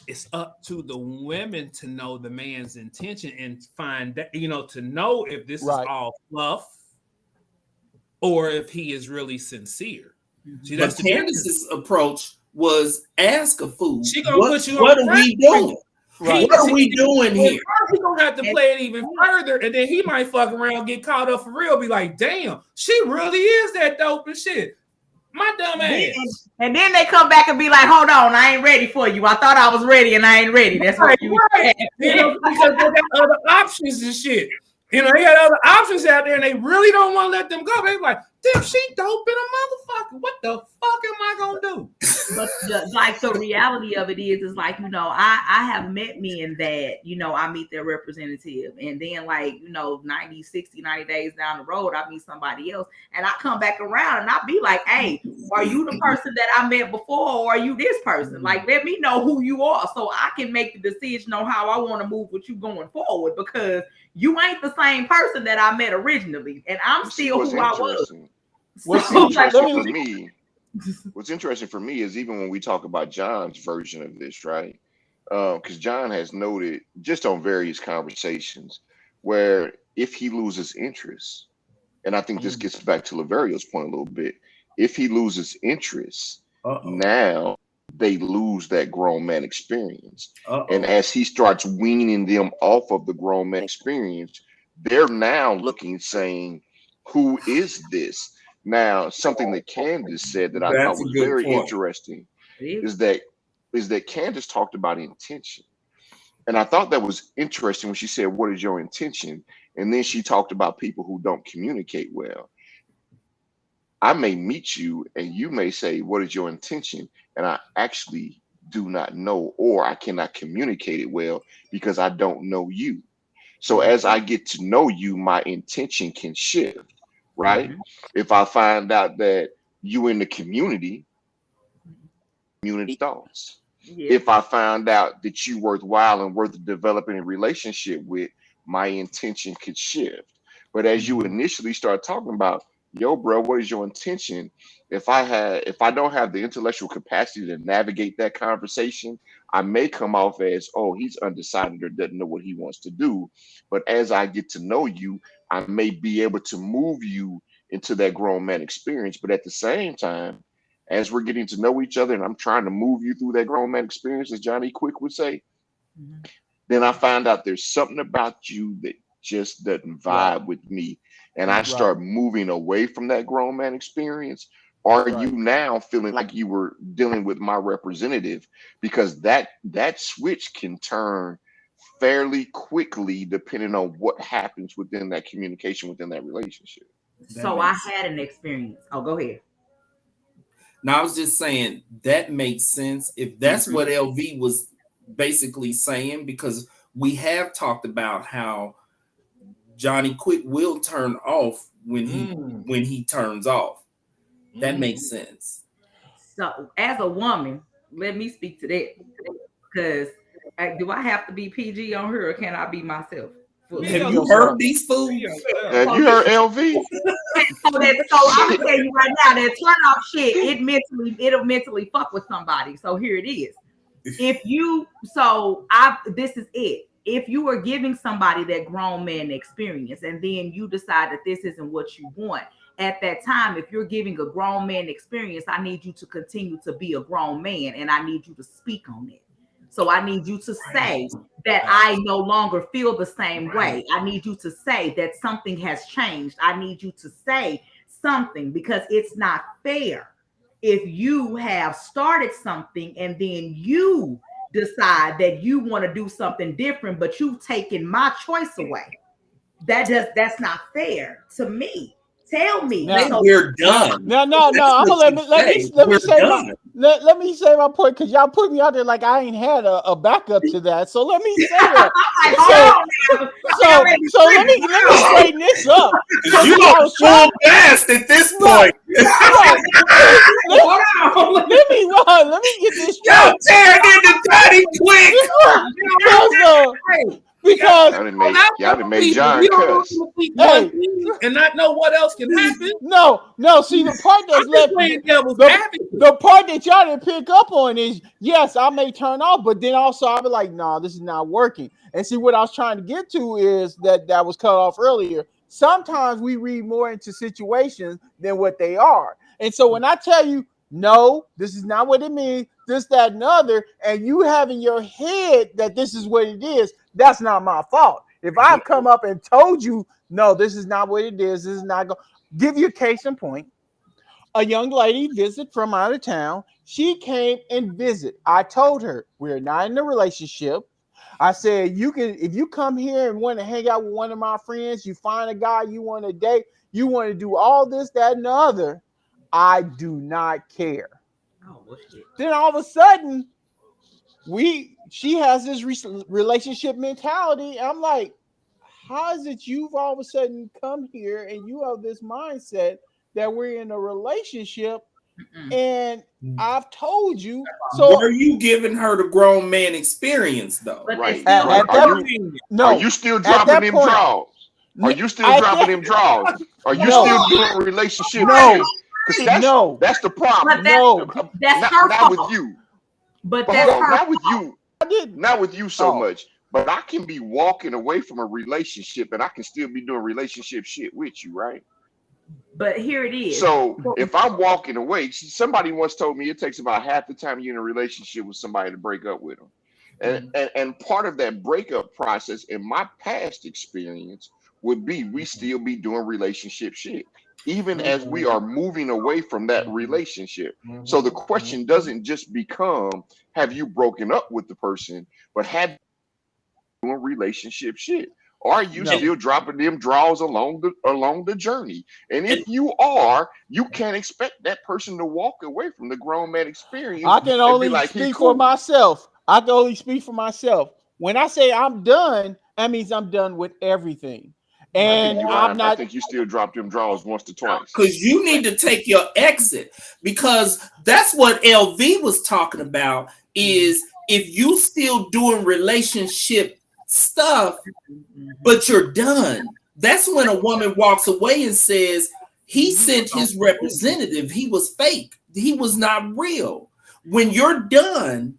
it's up to the women to know the man's intention and find that, to know if this is all fluff or if he is really sincere. See, that's but Candace's approach was ask a fool. She gonna put you what on are we doing? Right. What are we doing here? He's gonna have to play it even further, and then he might fuck around, get caught up for real, be like, damn, she really is that dope and shit. My dumb ass. And then they come back and be like, hold on, I ain't ready for you. I thought I was ready and I ain't ready. That's what you because they got other options and shit. They got other options out there and they really don't want to let them go. They like, damn, she dope in a motherfucker. What the fuck am I gonna do? But the reality of it is like, I have met men that, I meet their representative, and then 90, 60, 90 days down the road, I meet somebody else, and I come back around and I be like, hey, are you the person that I met before, or are you this person? Like, let me know who you are so I can make the decision on how I want to move with you going forward, because you ain't the same person that I met originally, and I'm still who I was. What's interesting for me is even when we talk about John's version of this, right? Because John has noted just on various conversations where if he loses interest, and I think this gets back to Laverio's point a little bit, if he loses interest, now they lose that grown man experience. Uh-oh. And as he starts weaning them off of the grown man experience, they're now looking, saying, who is this? Now, something that Candace said that I thought That's a was good very point. interesting is that Candace talked about intention. And I thought that was interesting when she said, what is your intention? And then she talked about people who don't communicate well. I may meet you and you may say, what is your intention? And I actually do not know, or I cannot communicate it well because I don't know you. So as I get to know you, my intention can shift, right? If I find out that you in the community thoughts. If I found out that you worthwhile and worth developing a relationship with, my intention could shift. But as you initially start talking about, yo, bro, what is your intention? If I don't have the intellectual capacity to navigate that conversation, I may come off as, oh, he's undecided or doesn't know what he wants to do. But as I get to know you, I may be able to move you into that grown man experience. But at the same time, as we're getting to know each other and I'm trying to move you through that grown man experience, as Johnny Quick would say, then I find out there's something about you that just doesn't vibe with me. And I start moving away from that grown man experience. Are you now feeling like you were dealing with my representative? Because that switch can turn fairly quickly depending on what happens within that communication, within that relationship. So I had an experience. Oh, go ahead. Now, I was just saying that makes sense if that's what LV was basically saying, because we have talked about how Johnny Quick will turn off when he turns off. That makes sense. So as a woman, let me speak to that, because do I have to be PG on her, or can I be myself? Have you heard these fools? Have you heard LV? So I'm gonna tell you right now, that turn off shit, it'll mentally fuck with somebody. So here it is. This is it. If you are giving somebody that grown man experience and then you decide that this isn't what you want, at that time, if you're giving a grown man experience, I need you to continue to be a grown man and I need you to speak on it. So I need you to say that I no longer feel the same way. I need you to say that something has changed. I need you to say something, because it's not fair if you have started something and then you decide that you want to do something different, but you've taken my choice away. That's not fair to me. Tell me. Now, we're done. No. Let me say my point, because y'all put me out there like I ain't had a backup to that. So let me say that. So let me straighten this up. You are full blast at this point. Let me get this straight. Yo, tear it into Johnny Quick. Because y'all done made John cuss. And not know what else can happen. No. See, the part that's left, the part that y'all didn't pick up on is, yes, I may turn off, but then also I'll be like, no, this is not working. And see, what I was trying to get to is that was cut off earlier. Sometimes we read more into situations than what they are. And so when I tell you, no, this is not what it means, this, that, and other, and you have in your head that this is what it is, that's not my fault. If I've come up and told you, no, this is not what it is, this is not going, give you a case in point. A young lady visit from out of town. She came and visit. I told her, we're not in a relationship. I said, if you come here and want to hang out with one of my friends, you find a guy you want to date, you want to do all this, that, and the other, I do not care. Then all of a sudden, she has this relationship mentality. I'm like, how is it you've all of a sudden come here and you have this mindset that we're in a relationship? And I've told you. So are you giving her the grown man experience though? Right. Are you still dropping them draws? Are you still dropping them draws? Are you still doing a relationship? No. That's the problem. That's her not with you. But that's her not with you. Not with you so much. But I can be walking away from a relationship and I can still be doing relationship shit with you, right? But here it is. So if I'm walking away, somebody once told me it takes about half the time you're in a relationship with somebody to break up with them. And part of that breakup process, in my past experience, would be we still be doing relationship shit, even as we are moving away from that relationship. So the question doesn't just become, have you broken up with the person, but have you doing relationship shit? Are you still dropping them draws along the journey? And if you are, you can't expect that person to walk away from the grown man experience. I can only speak for myself. I can only speak for myself. When I say I'm done, that means I'm done with everything. And I think you still drop them draws once or twice. Because you need to take your exit. Because that's what LV was talking about, is if you still doing relationship stuff, but you're done. That's when a woman walks away and says, he sent his representative. He was fake. He was not real. When you're done,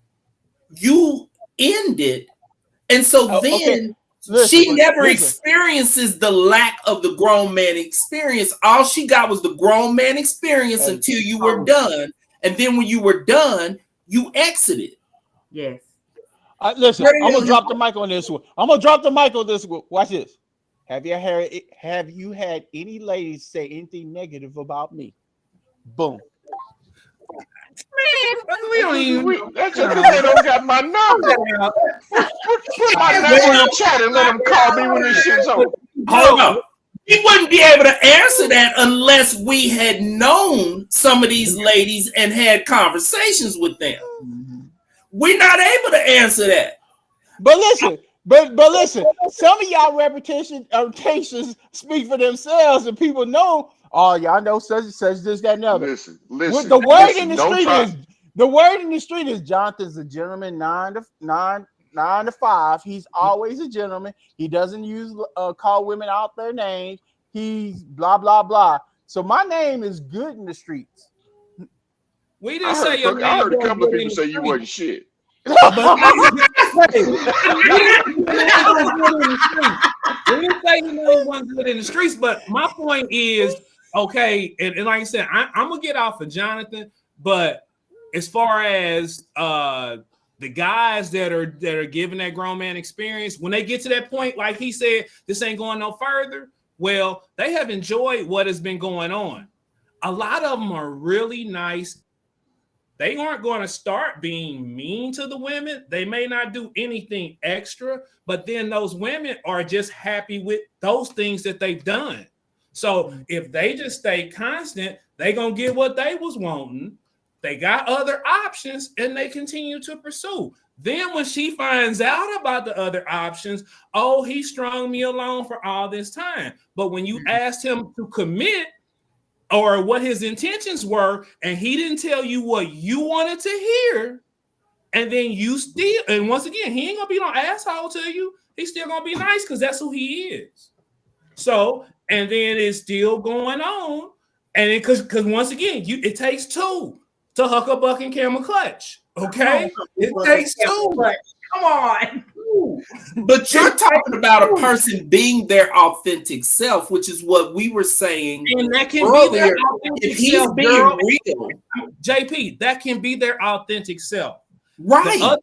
you end it. And so then she never experiences the lack of the grown man experience. All she got was the grown man experience until you were done. And then when you were done, you exited. Yes. Listen, I'm gonna drop the mic on this one. Watch this. Have you had any ladies say anything negative about me? Boom. Man, we don't even. That's just because they don't got my number. Put my number in the chat and let them call me when this shit's over. Hold on. We wouldn't be able to answer that unless we had known some of these ladies and had conversations with them. We're not able to answer that. But listen, listen, some of y'all reputations speak for themselves, and people know. Oh, y'all know such and such, this, that, and other. Listen. The word in the street is Jonathan's a gentleman, 9 to 5. He's always a gentleman. He doesn't call women out their names. He's blah blah blah. So my name is good in the streets. We didn't say your name. I heard a couple of people say you wasn't shit. We didn't say your name wasn't good in the streets, but my point is, okay, and like I said, I'm gonna get off of Jonathan, but as far as the guys that are giving that grown man experience, when they get to that point, like he said, this ain't going no further. Well, they have enjoyed what has been going on. A lot of them are really nice. They aren't going to start being mean to the women. They may not do anything extra, but then those women are just happy with those things that they've done. So if they just stay constant, they're going to get what they was wanting. They got other options and they continue to pursue. Then when she finds out about the other options, oh, he strung me along for all this time. But when you asked him to commit or what his intentions were, and he didn't tell you what you wanted to hear, and then you still, and once again, he ain't gonna be no asshole to you. He's still gonna be nice because that's who he is. So, and then it's still going on, and because once again, it takes two to huck a buck and camel clutch. Okay, it takes two. Come on. But you're talking about a person being their authentic self, which is what we were saying and that can earlier. Be their authentic if he's self, being girl. real, JP, that can be their authentic self. Right.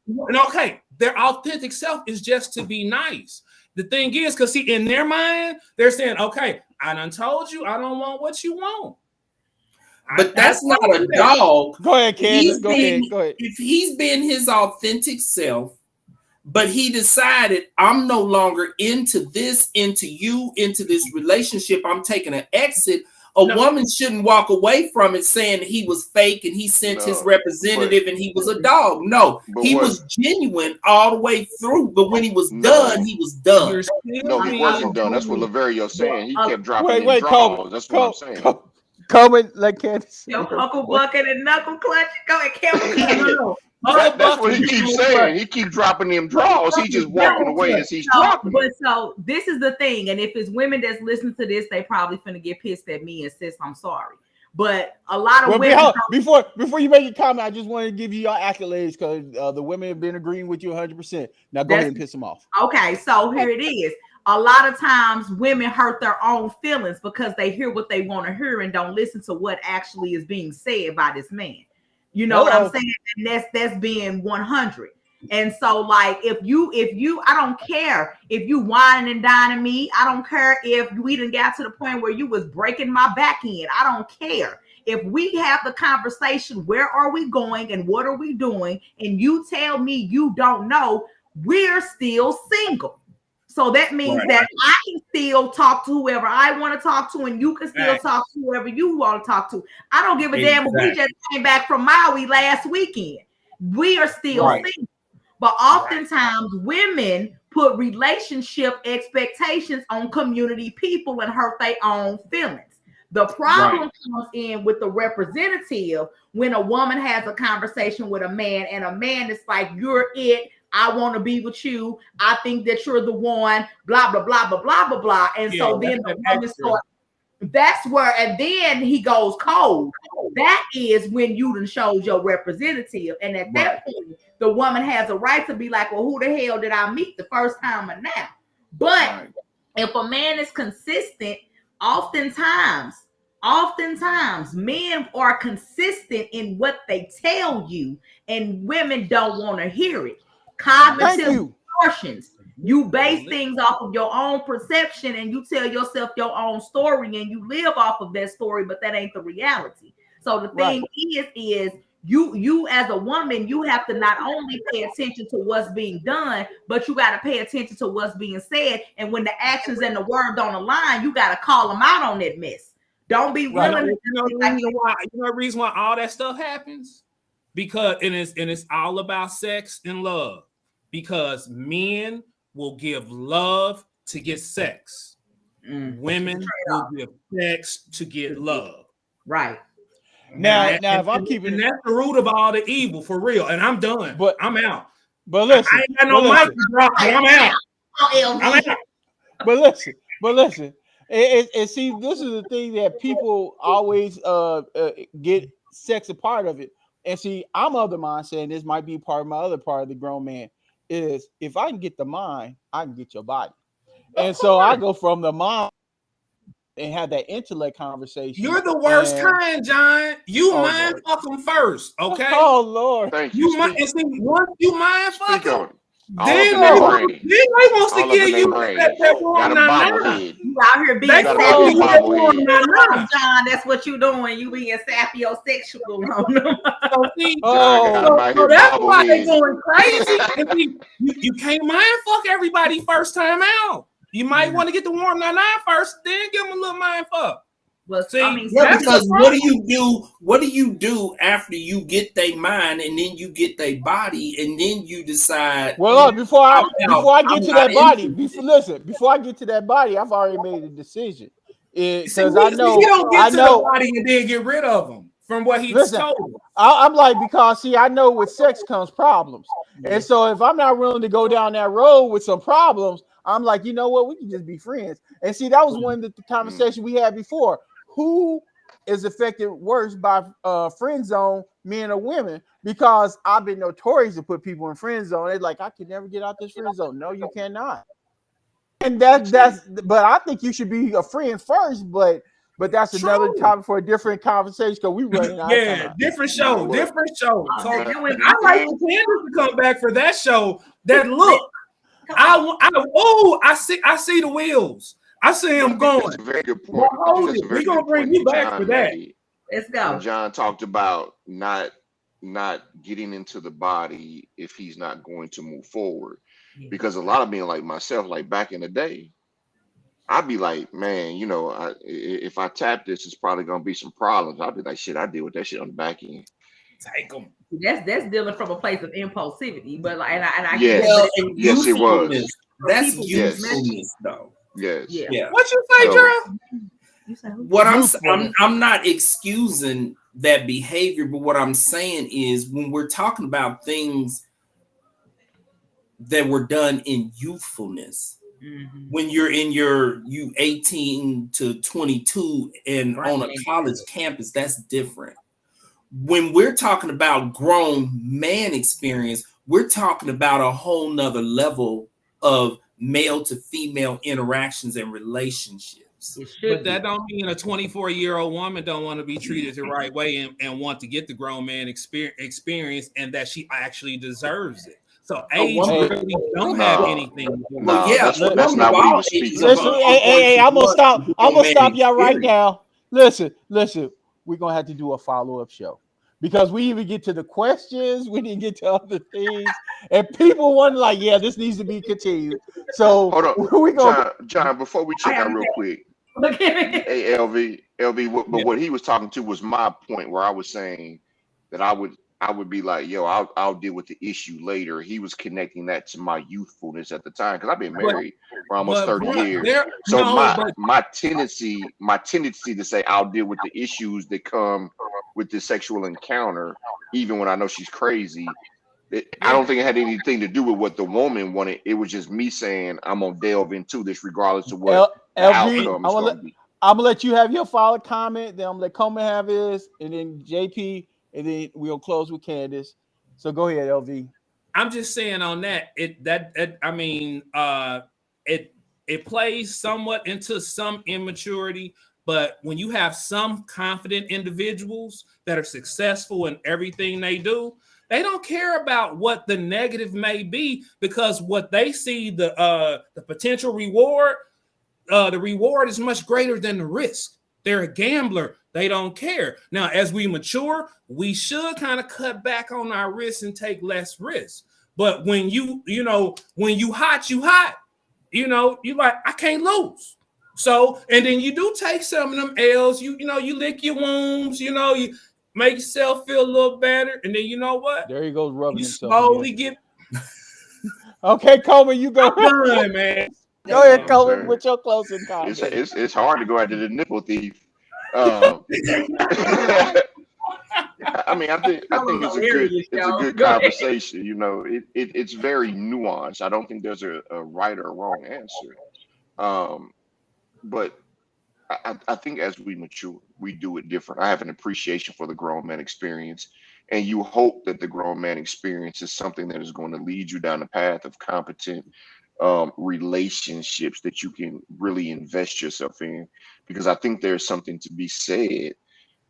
Okay, their authentic self is just to be nice. The thing is, because see, in their mind, they're saying, okay, I done told you I don't want what you want. But that's not a dog. Go ahead, Candace. Go ahead. If he's been his authentic self, but he decided, I'm no longer into this relationship, I'm taking an exit. A woman shouldn't walk away from it saying he was fake and he sent his representative and he was a dog. No, he was genuine all the way through. But when he was done, he was done. No, he wasn't done. That's what Laverio's saying. He kept dropping his draws. That's what I'm saying. Comment like Candace. Uncle Bucket and Knuckle Clutch. Go ahead, Campbell. That's what he keeps saying. He keeps dropping them draws. He just walking away as he's dropping. But so this is the thing, and if it's women that's listening to this, they probably finna get pissed at me and says I'm sorry. But a lot of women. Before you make your comment, I just want to give you your accolades because the women have been agreeing with you 100%. Now go ahead and piss them off. Okay, so here it is. a lot of times women hurt their own feelings because they hear what they want to hear and don't listen to what actually is being said by this man. You know what I'm saying? And that's being 100. And so, like, if you, I don't care if you whining and dining me. I don't care if we done got to the point where you was breaking my back end. I don't care. If we have the conversation, where are we going and what are we doing? And you tell me you don't know, we're still single. So that means that I can still talk to whoever I want to talk to, and you can still talk to whoever you want to talk to. I don't give a damn if we just came back from Maui last weekend. We are still single. But oftentimes women put relationship expectations on community people and hurt their own feelings. The problem comes in with the representative when a woman has a conversation with a man and a man is like, you're it. I want to be with you. I think that you're the one, blah, blah, blah, blah, blah, blah, blah. And so then the woman starts, that's where, and then he goes cold. That is when you done showed your representative. And at that point, the woman has a right to be like, well, who the hell did I meet the first time or now? But if a man is consistent, oftentimes men are consistent in what they tell you, and women don't want to hear it. Cognitive distortions. You base things off of your own perception and you tell yourself your own story and you live off of that story, but that ain't the reality. So the thing is you as a woman, you have to not only pay attention to what's being done, but you got to pay attention to what's being said. And when the actions and the word don't align, you got to call them out on that mess. Don't be willing to the reason why all that stuff happens? Because it's all about sex and love. Because men will give love to get sex. Women will give sex to get love. Right. Now, if I'm keeping, and that's the root of all the evil for real. And I'm done. But I'm out. But listen, I ain't got no mic to drop. But I'm out. I'm out. But listen. And see, this is the thing that people always get sex a part of it. And see, I'm of the mindset, and this might be part of my other part of the grown man, is if I can get the mind, I can get your body. And so I go from the mind and have that intellect conversation. You're the worst kind, John. You mind fuck them first, okay? Oh Lord. Thank you. Once you mind fuck them, then they wants to give you that got a bobblehead. You out here being sappy. John, that's what you doing. You being sapiosexual on them. So that's why they going crazy. You can't mind fuck everybody first time out. You might want to get the warm 99 first, then give them a little mind fuck. Well, see, because what do you do after you get their mind and then you get their body and then you decide? Well, before I get to that body, I've already made a decision. Because I know you don't get to the body and then get rid of them from what he told. I'm like, because see, I know with sex comes problems, and so if I'm not willing to go down that road with some problems, I'm like, you know what, we can just be friends. And see, that was one of the conversation we had before. Who is affected worse by friend zone, men or women? Because I've been notorious to put people in friend zone. They're like, I can never get out this friend zone. No, you cannot. And but I think you should be a friend first. But that's another topic for a different conversation because we running out of time. different show. So I like for Candace to come back for that show. That look, I see the wheels. I see him going. That's a very good point. We're gonna bring you back for that. Let's go. John talked about not getting into the body if he's not going to move forward. Because a lot of men like myself, like back in the day, I'd be like, man, you know, if I tap this, it's probably gonna be some problems. I'd be like, shit, I deal with that shit on the back end. Take them. That's dealing from a place of impulsivity, but like, and I yes, it was. That's usefulness, though. Yes. Yeah. What you say, Gerald? What I'm not excusing that behavior, but what I'm saying is when we're talking about things that were done in youthfulness, when you're in you 18 to 22 and on a college campus, that's different. When we're talking about grown man experience, we're talking about a whole nother level of male to female interactions and relationships. It should But be. that don't mean a 24-year-old woman don't want to be treated the right way and want to get the grown man experience and that she actually deserves it. So age woman- really don't No. have anything to do with No, it. that's woman not of what he all was ages speaking of Listen, about. hey, I'm gonna stop. I'm gonna stop y'all right Experience. now. Listen. We're gonna have to do a follow-up show because we even get to the questions, we didn't get to other things, and people want like, yeah, this needs to be continued. So Hold on, we're gonna. John. Before we check out real quick, Look at me. hey LV, but what he was talking to was my point where I was saying that I would be like, yo, I'll deal with the issue later. He was connecting that to my youthfulness at the time because I've been married for almost 30 years. So my tendency to say I'll deal with the issues that come with this sexual encounter, even when I know she's crazy. I don't think it had anything to do with what the woman wanted. It was just me saying I'm gonna delve into this regardless of what the outcome is gonna be. I'm gonna let you have your final comment, then I'm gonna let Coleman have his, and then JP, and then we'll close with Candace. So go ahead, LV. I'm just saying on that, it plays somewhat into some immaturity, but when you have some confident individuals that are successful in everything they do, they don't care about what the negative may be because what they see the potential reward, the reward is much greater than the risk. They're a gambler. They don't care. Now, as we mature, we should kind of cut back on our risks and take less risks. But when you hot, you like, I can't lose. So, and then you do take some of them L's, you lick your wounds, you make yourself feel a little better. And then you know what? There he goes rubbing You himself slowly again. get Okay, Coleman, you go. done, man. Go ahead, I'm Coleman, saying. with your closing comment. It's hard to go after the nipple thief. I mean, I think it's a good conversation. It's very nuanced. I don't think there's a right or wrong answer. But I think as we mature, we do it different. I have an appreciation for the grown man experience, and you hope that the grown man experience is something that is going to lead you down the path of competent relationships that you can really invest yourself in, because I think there's something to be said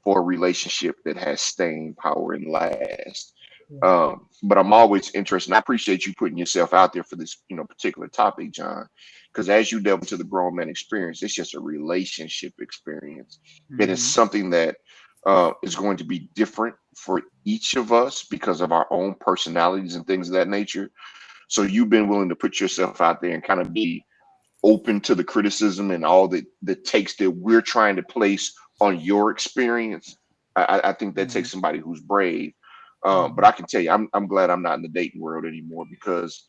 for a relationship that has staying power and last. But I'm always interested, and I appreciate you putting yourself out there for this particular topic, John, because as you delve into the grown man experience, it's just a relationship experience that is something that is going to be different for each of us because of our own personalities and things of that nature. So you've been willing to put yourself out there and kind of be open to the criticism and all the takes that we're trying to place on your experience. I think that takes somebody who's brave. But I can tell you, I'm glad I'm not in the dating world anymore, because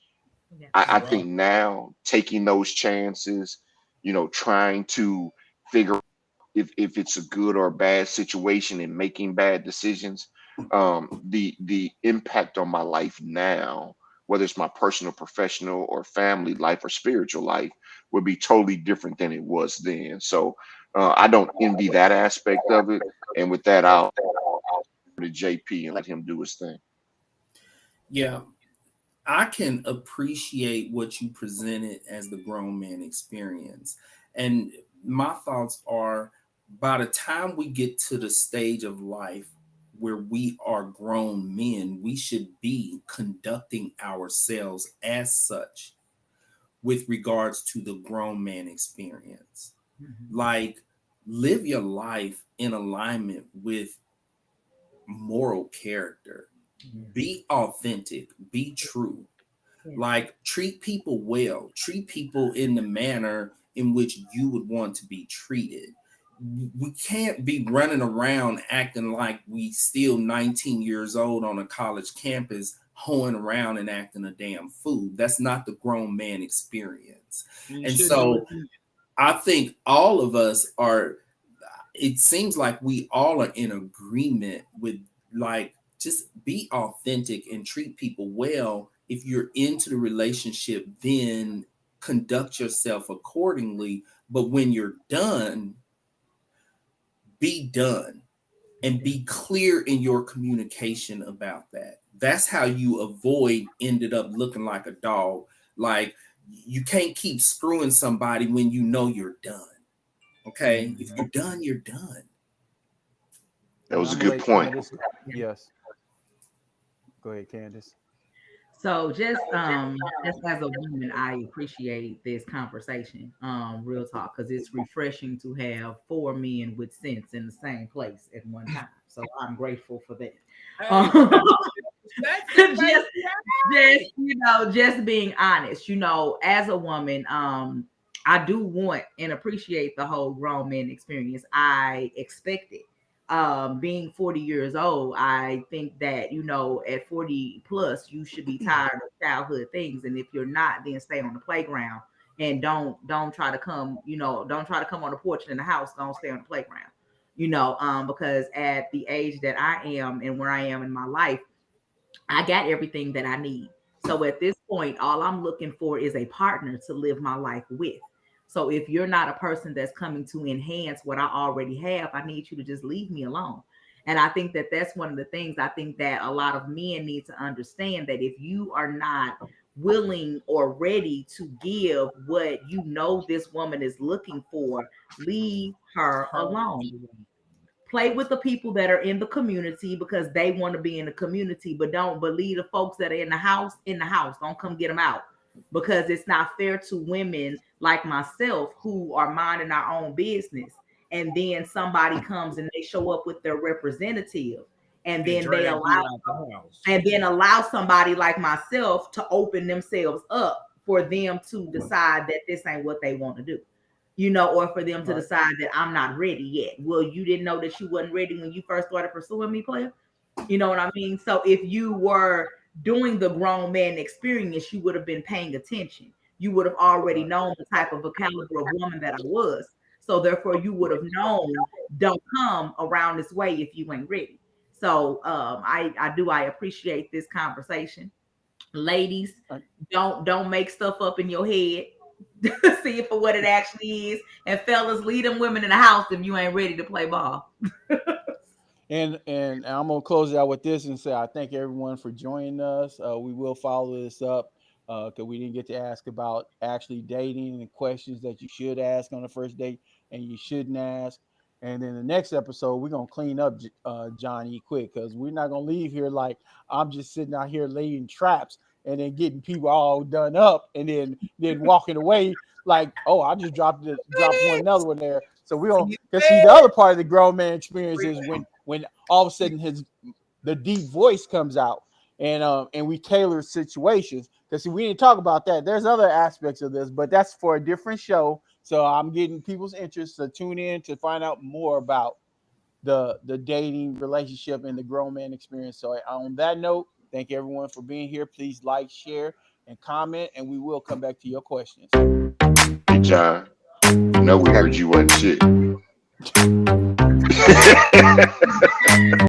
I think now taking those chances, trying to figure out if it's a good or a bad situation and making bad decisions, the impact on my life now, whether it's my personal, professional, or family life or spiritual life, would be totally different than it was then. So I don't envy that aspect of it. And with that, I'll to JP and let him do his thing. Yeah, I can appreciate what you presented as the grown man experience. And my thoughts are, by the time we get to the stage of life where we are grown men, we should be conducting ourselves as such with regards to the grown man experience. Like, live your life in alignment with moral character. Be authentic, be true. Like, treat people well, treat people in the manner in which you would want to be treated. We can't be running around acting like we still 19 years old on a college campus, hoeing around and acting a damn fool. That's not the grown man experience. And so I think all of us are, it seems like we all are in agreement with, like, just be authentic and treat people well. If you're into the relationship, then conduct yourself accordingly. But when you're done, be done and be clear in your communication about that. That's how you avoid ended up looking like a dog. Like, you can't keep screwing somebody when you know you're done. Okay, if you're done, you're done. That was a I'm good like point. Candace. Yes. Go ahead, Candace. So just as a woman, I appreciate this conversation, real talk, because it's refreshing to have 4 men with sense in the same place at one time. So I'm grateful for that. Just being honest, as a woman, I do want and appreciate the whole grown man experience. I expect it. Being 40 years old, I think that, at 40 plus, you should be tired of childhood things. And if you're not, then stay on the playground and don't try to come, don't try to come on the porch in the house. Don't stay on the playground, because at the age that I am and where I am in my life, I got everything that I need. So at this point, all I'm looking for is a partner to live my life with. So if you're not a person that's coming to enhance what I already have, I need you to just leave me alone. And I think that that's one of the things I think that a lot of men need to understand, that if you are not willing or ready to give what this woman is looking for, leave her alone. Play with the people that are in the community because they want to be in the community, but leave the folks that are in the house. Don't come get them out, because it's not fair to women like myself who are minding our own business. And then somebody comes and they show up with their representative, and then they allow somebody like myself to open themselves up for them to decide that this ain't what they want to do. Or for them to decide that I'm not ready yet. Well, you didn't know that you wasn't ready when you first started pursuing me, player. You know what I mean? So if you were doing the grown man experience, you would have been paying attention. You would have already known the type of a caliber of woman that I was. So therefore, you would have known, don't come around this way if you ain't ready. So I appreciate this conversation. Ladies, don't make stuff up in your head. See it for what it actually is. And fellas, lead them women in the house if you ain't ready to play ball. And I'm gonna close it out with this and say I thank everyone for joining us. We will follow this up because we didn't get to ask about actually dating and questions that you should ask on the first date and you shouldn't ask. And then the next episode, we're gonna clean up Johnny quick, because we're not gonna leave here like I'm just sitting out here laying traps and then getting people all done up and then walking away like, oh, I just dropped one another one there. So we don't, because see, the other part of the grown man experience is when all of a sudden the deep voice comes out and we tailor situations. Because see, we didn't talk about that. There's other aspects of this, but that's for a different show. So I'm getting people's interest to tune in to find out more about the dating relationship and the grown man experience. So on that note, thank everyone for being here. Please like, share, and comment, and we will come back to your questions. Hey, John, we heard you wasn't shit.